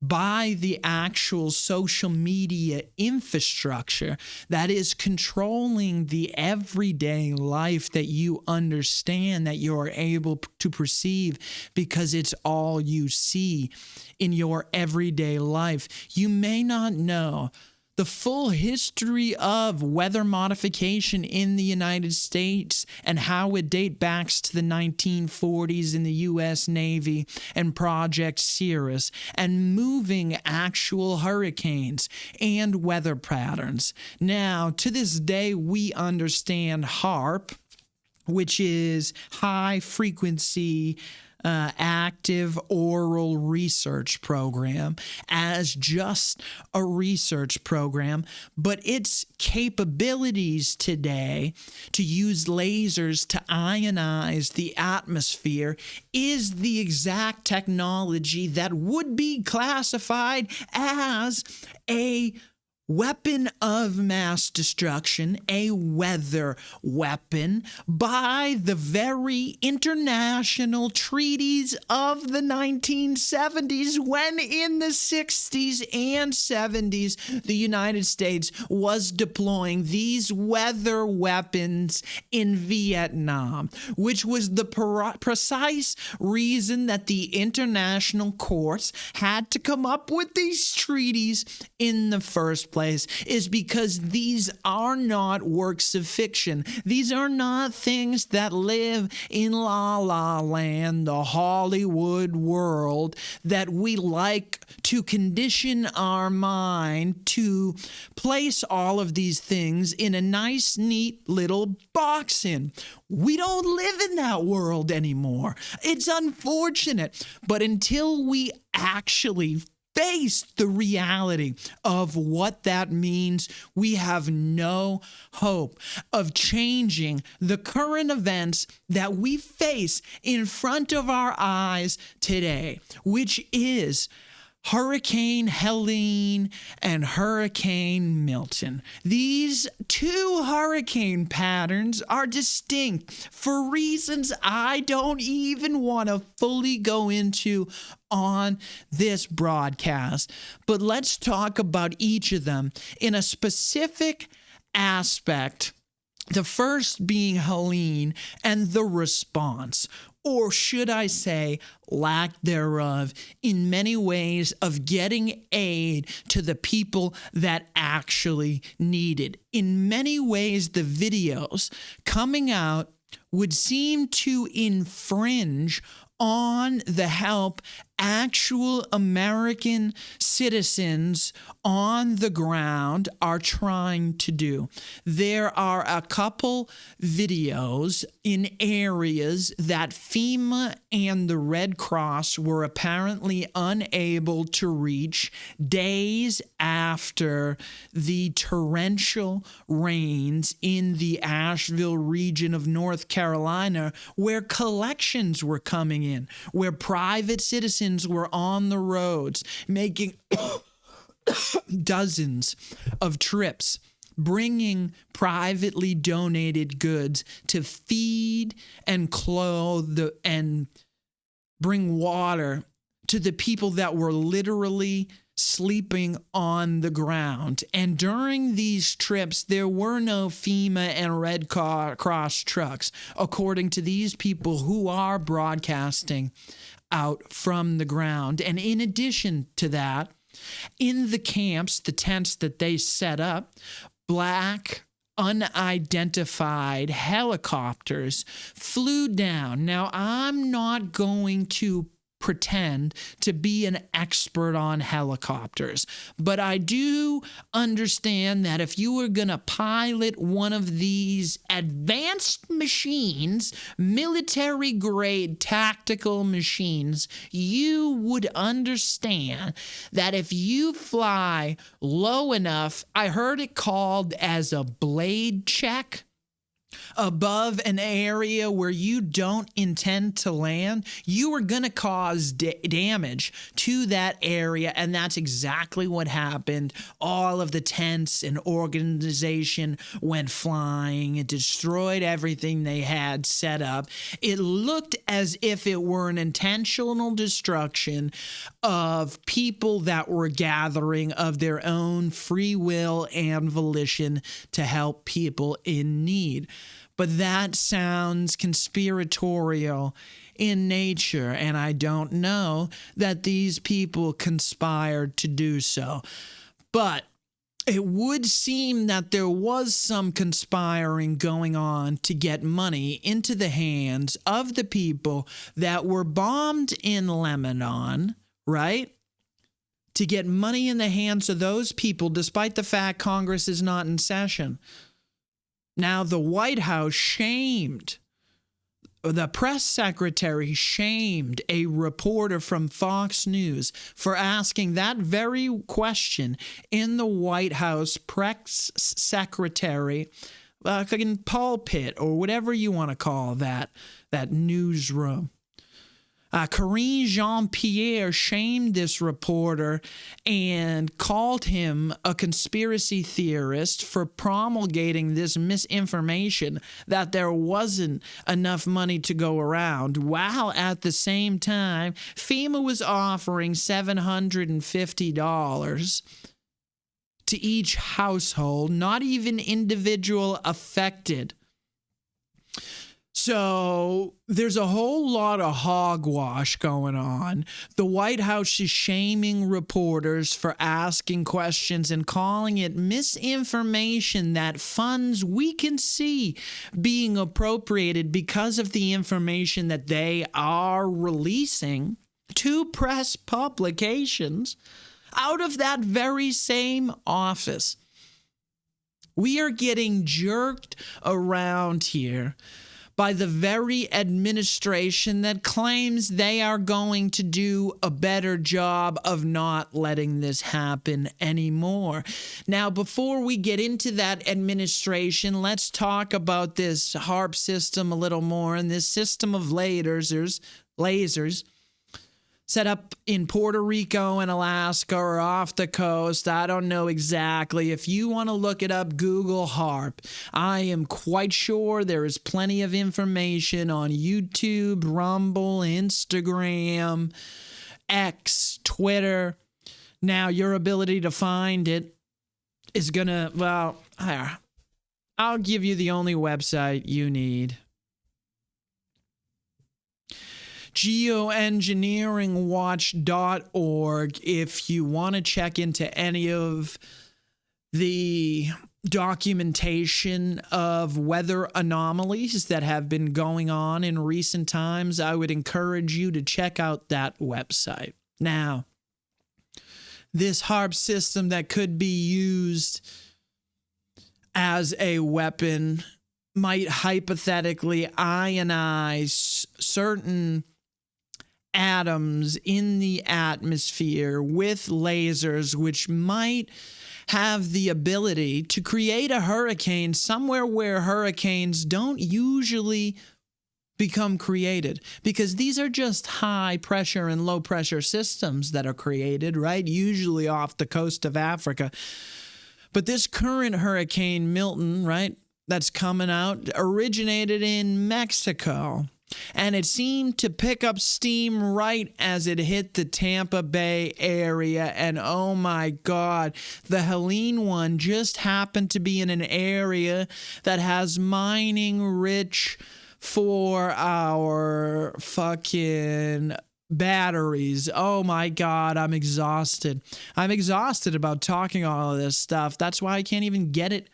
by the actual social media infrastructure that is controlling the everyday life that you understand, that you're able to perceive, because it's all you see in your everyday life. You may not know the full history of weather modification in the United States and how it dates back to the 1940s in the U.S. Navy and Project Cirrus and moving actual hurricanes and weather patterns. Now, to this day, we understand HAARP, which is high frequency active oral research program, as just a research program, but its capabilities today to use lasers to ionize the atmosphere is the exact technology that would be classified as a weapon of mass destruction, a weather weapon, by the very international treaties of the 1970s, when in the 60s and 70s, the United States was deploying these weather weapons in Vietnam, which was the precise reason that the international courts had to come up with these treaties in the first place, is because these are not works of fiction. These are not things that live in La La Land, the Hollywood world, that we like to condition our mind to place all of these things in a nice, neat little box in. We don't live in that world anymore. It's unfortunate, but until we actually face the reality of what that means, we have no hope of changing the current events that we face in front of our eyes today, which is Hurricane Helene and Hurricane Milton. These two hurricane patterns are distinct for reasons I don't even want to fully go into on this broadcast. But let's talk about each of them in a specific aspect. The first being Helene and the response, or should I say, lack thereof, in many ways of getting aid to the people that actually need it. In many ways, the videos coming out would seem to infringe on the help actual American citizens on the ground are trying to do. There are a couple videos in areas that FEMA and the Red Cross were apparently unable to reach days after the torrential rains in the Asheville region of North Carolina, where collections were coming in, where private citizens were on the roads making dozens of trips, bringing privately donated goods to feed and clothe and bring water to the people that were literally sleeping on the ground. And during these trips, there were no FEMA and Red Cross trucks, according to these people who are broadcasting out from the ground. And in addition to that, in the camps, the tents that they set up, black unidentified helicopters flew down. Now, I'm not going to pretend to be an expert on helicopters, but I do understand that if you were going to pilot one of these advanced machines, military-grade tactical machines, you would understand that if you fly low enough, I heard it called as a blade check, above an area where you don't intend to land, you are going to cause damage to that area. And that's exactly what happened. All of the tents and organization went flying. It destroyed everything they had set up. It looked as if it were an intentional destruction of people that were gathering of their own free will and volition to help people in need. But that sounds conspiratorial in nature, and I don't know that these people conspired to do so. But it would seem that there was some conspiring going on to get money into the hands of the people that were bombed in Lebanon, right? To get money in the hands of those people, despite the fact Congress is not in session. Now, the White House the press secretary shamed a reporter from Fox News for asking that very question in the White House press secretary pulpit, or whatever you want to call that newsroom. Karine Jean-Pierre shamed this reporter and called him a conspiracy theorist for promulgating this misinformation that there wasn't enough money to go around, while at the same time, FEMA was offering $750 to each household, not even individual affected. So there's a whole lot of hogwash going on. The White House is shaming reporters for asking questions and calling it misinformation that funds we can see being appropriated because of the information that they are releasing to press publications out of that very same office. We are getting jerked around here by the very administration that claims they are going to do a better job of not letting this happen anymore. Now, before we get into that administration, let's talk about this HARP system a little more, and this system of lasers set up in Puerto Rico and Alaska or off the coast. I don't know exactly. If you want to look it up, Google HARP. I am quite sure there is plenty of information on YouTube, Rumble, Instagram, X, Twitter. Now, your ability to find it is going to, well, I'll give you the only website you need. geoengineeringwatch.org if you want to check into any of the documentation of weather anomalies that have been going on in recent times. I would encourage you to check out that website. Now, this HARP system that could be used as a weapon might hypothetically ionize certain atoms in the atmosphere with lasers, which might have the ability to create a hurricane somewhere where hurricanes don't usually become created, because these are just high pressure and low pressure systems that are created, right? Usually off the coast of Africa. But this current Hurricane Milton, right, that's coming out, originated in Mexico. And it seemed to pick up steam right as it hit the Tampa Bay area. And oh my God, the Helene one just happened to be in an area that has mining rich for our fucking batteries. Oh my God, I'm exhausted. I'm exhausted about talking all of this stuff. That's why I can't even get it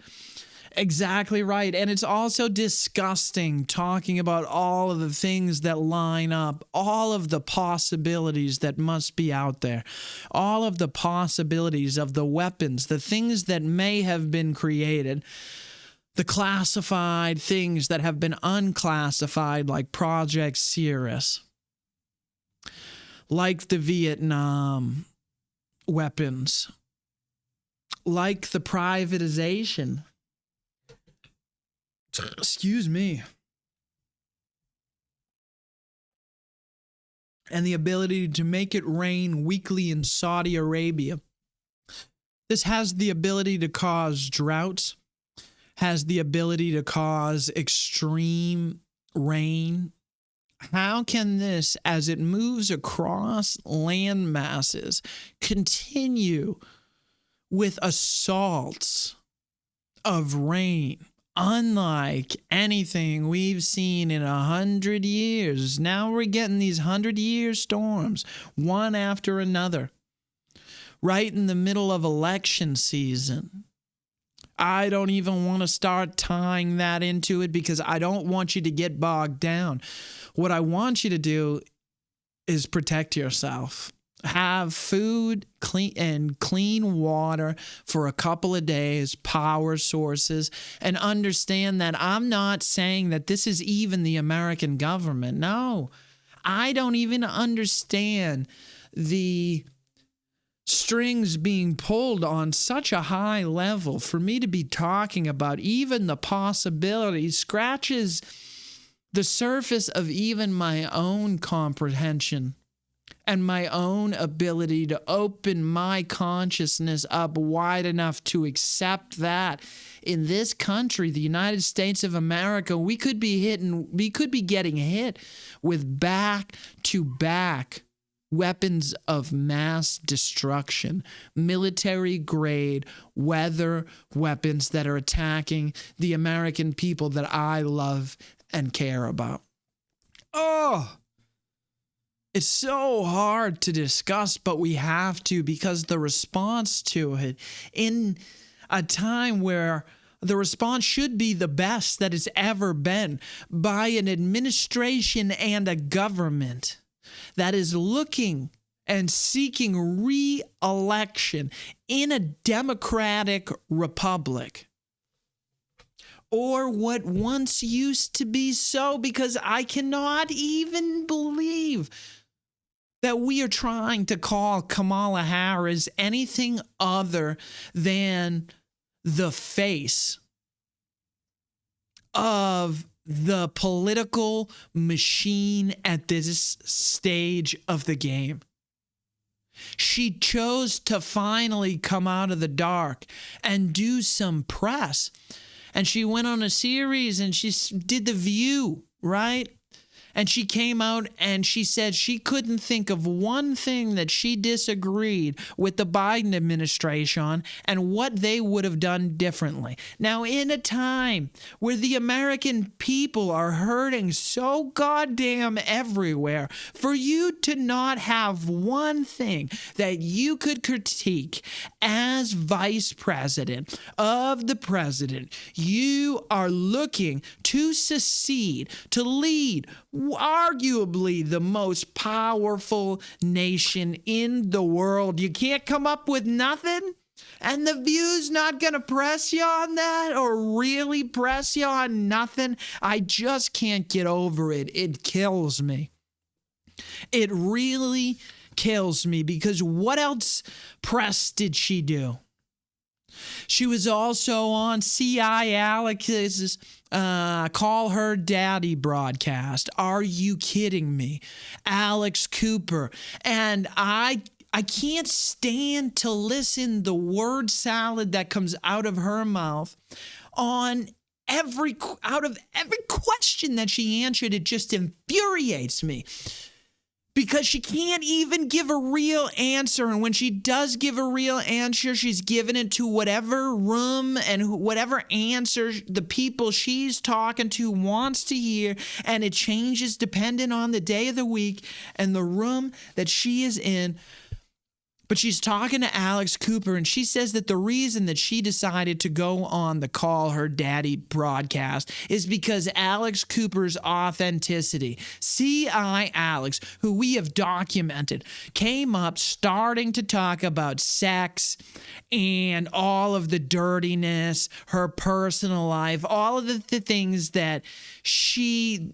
Exactly right. And it's also disgusting talking about all of the things that line up, all of the possibilities that must be out there, all of the possibilities of the weapons, the things that may have been created, the classified things that have been unclassified, like Project Cirrus, like the Vietnam weapons, like the privatization. Excuse me. And the ability to make it rain weekly in Saudi Arabia. This has the ability to cause droughts, has the ability to cause extreme rain. How can this, as it moves across land masses, continue with assaults of rain unlike anything we've seen in 100 years? Now we're getting these 100-year storms, one after another, right in the middle of election season. I don't even want to start tying that into it because I don't want you to get bogged down. What I want you to do is protect yourself. Have food, clean water for a couple of days, power sources, and understand that I'm not saying that this is even the American government. No, I don't even understand the strings being pulled on such a high level for me to be talking about even the possibilities scratches the surface of even my own comprehension and my own ability to open my consciousness up wide enough to accept that in this country, the United States of America, we could be getting hit with back-to-back weapons of mass destruction, military-grade weather weapons that are attacking the American people that I love and care about. Oh! It's so hard to discuss, but we have to, because the response to it in a time where the response should be the best that it's ever been by an administration and a government that is looking and seeking re-election in a democratic republic. Or what once used to be so, because I cannot even believe that we are trying to call Kamala Harris anything other than the face of the political machine at this stage of the game. She chose to finally come out of the dark and do some press. And she went on a series and she did The View, right? And she came out and she said she couldn't think of one thing that she disagreed with the Biden administration on and what they would have done differently. Now, in a time where the American people are hurting so goddamn everywhere, for you to not have one thing that you could critique as vice president of the president, you are looking to secede, to lead arguably the most powerful nation in the world. You can't come up with nothing? And The View's not going to press you on that or really press you on nothing? I just can't get over it. It kills me. It really kills me, because what else press did she do? She was also on C.I. Alex's Call Her Daddy broadcast. Are you kidding me? Alex Cooper. And I can't stand to listen the word salad that comes out of her mouth on every question that she answered. It just infuriates me. Because she can't even give a real answer. And when she does give a real answer, she's giving it to whatever room and whatever answer the people she's talking to wants to hear. And it changes depending on the day of the week and the room that she is in. But she's talking to Alex Cooper, and she says that the reason that she decided to go on the Call Her Daddy broadcast is because Alex Cooper's authenticity. C.I. Alex, who we have documented, came up starting to talk about sex and all of the dirtiness, her personal life, all of the things that she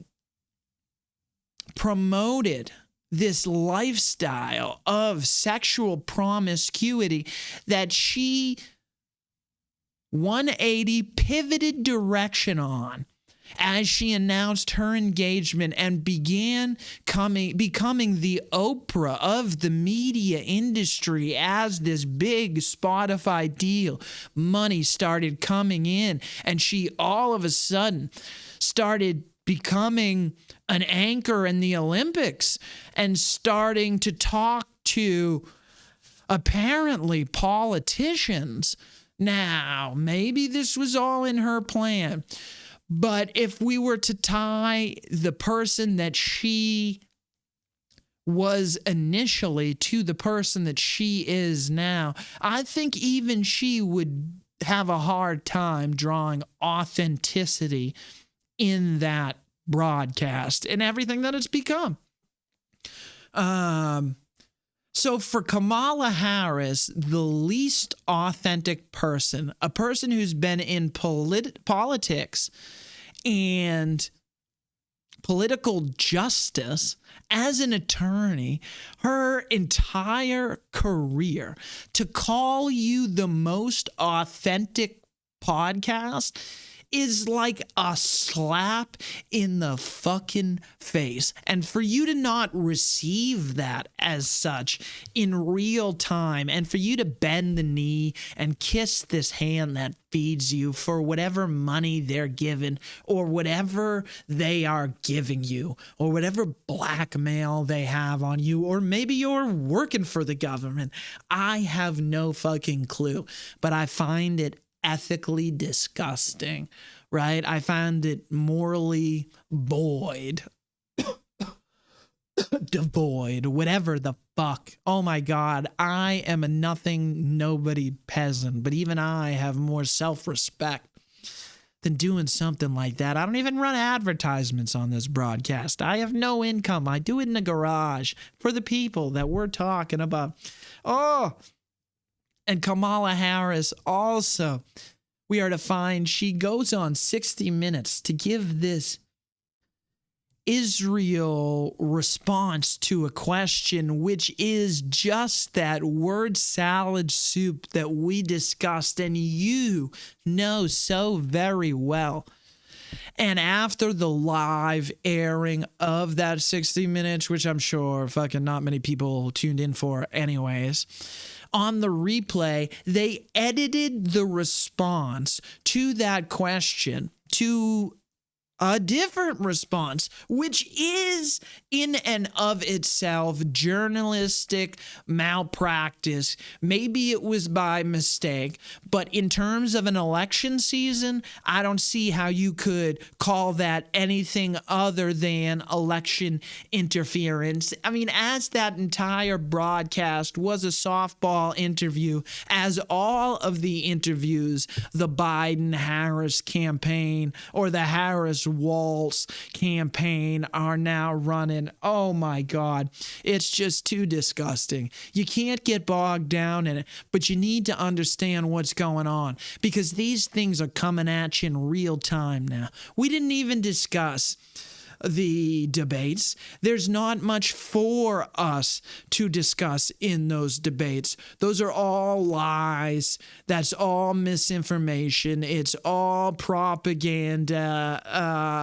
promoted, this lifestyle of sexual promiscuity that she 180 pivoted direction on as she announced her engagement and began becoming the Oprah of the media industry as this big Spotify deal. Money started coming in, and she all of a sudden started becoming an anchor in the Olympics and starting to talk to apparently politicians. Now, maybe this was all in her plan, but if we were to tie the person that she was initially to the person that she is now, I think even she would have a hard time drawing authenticity in that broadcast and everything that it's become. So for Kamala Harris, the least authentic person, a person who's been in politics and political justice as an attorney her entire career, to call you the most authentic podcast is like a slap in the fucking face. And for you to not receive that as such in real time, and for you to bend the knee and kiss this hand that feeds you for whatever money they're given or whatever they are giving you or whatever blackmail they have on you, or maybe you're working for the government. I have no fucking clue, but I find it ethically disgusting, right? I find it morally devoid, whatever the fuck. Oh my God, I am a nothing, nobody peasant, but even I have more self-respect than doing something like that. I don't even run advertisements on this broadcast. I have no income. I do it in the garage for the people that we're talking about. Oh, and Kamala Harris also, we are to find she goes on 60 Minutes to give this Israel response to a question, which is just that word salad soup that we discussed and you know so very well. And after the live airing of that 60 Minutes, which I'm sure fucking not many people tuned in for anyways, on the replay, they edited the response to that question to a different response, which is in and of itself journalistic malpractice. Maybe it was by mistake, but in terms of an election season, I don't see how you could call that anything other than election interference. I mean, as that entire broadcast was a softball interview, as all of the interviews, the Biden-Harris campaign or the Harris-Walz campaign are now running. Oh my God, it's just too disgusting. You can't get bogged down in it, but you need to understand what's going on because these things are coming at you in real time now. We didn't even discuss the debates. There's not much for us to discuss in those debates. Those are all lies. That's all misinformation. It's all propaganda.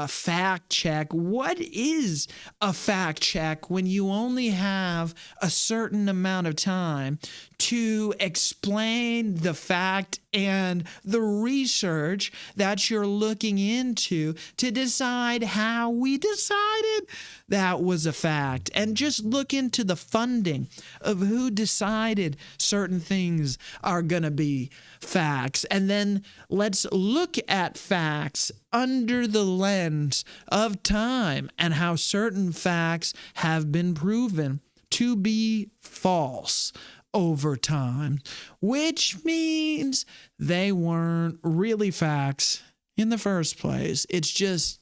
Fact check. What is a fact check when you only have a certain amount of time to explain the fact and the research that you're looking into to decide how we decided that was a fact, and just look into the funding of who decided certain things are going to be facts. And then let's look at facts under the lens of time and how certain facts have been proven to be false. over time, which means they weren't really facts in the first place. It's just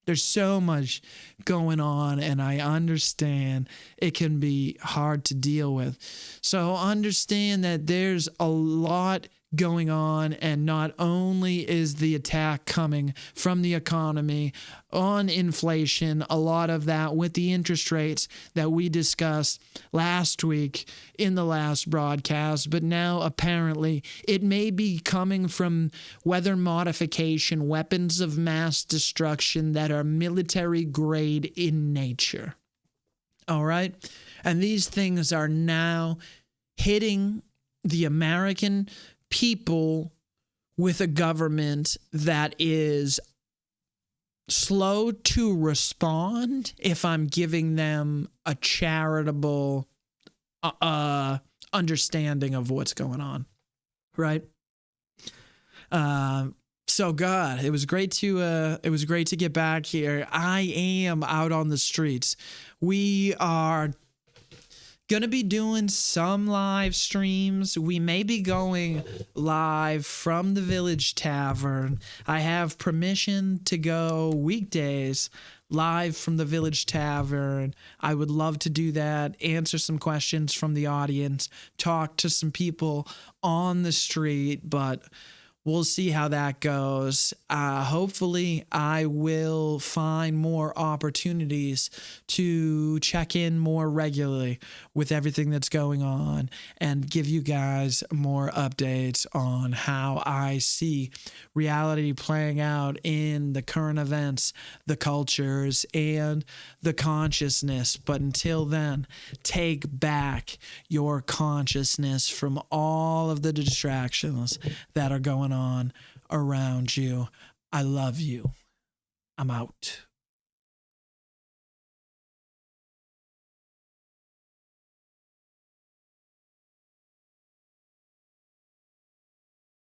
there's so much going on, and I understand it can be hard to deal with. So understand that there's a lot going on, and not only is the attack coming from the economy on inflation, a lot of that with the interest rates that we discussed last week in the last broadcast, but now apparently it may be coming from weather modification, weapons of mass destruction that are military grade in nature. All right? And these things are now hitting the American people with a government that is slow to respond if I'm giving them a charitable understanding of what's going on, right? So God, it was great to get back here. I am out on the streets. We are going to be doing some live streams. We may be going live from the Village Tavern. I have permission to go weekdays live from the Village Tavern. I would love to do that, answer some questions from the audience, talk to some people on the street, but we'll see how that goes. Hopefully, I will find more opportunities to check in more regularly with everything that's going on and give you guys more updates on how I see reality playing out in the current events, the cultures, and the consciousness. But until then, take back your consciousness from all of the distractions that are going on around you. I love you. I'm out.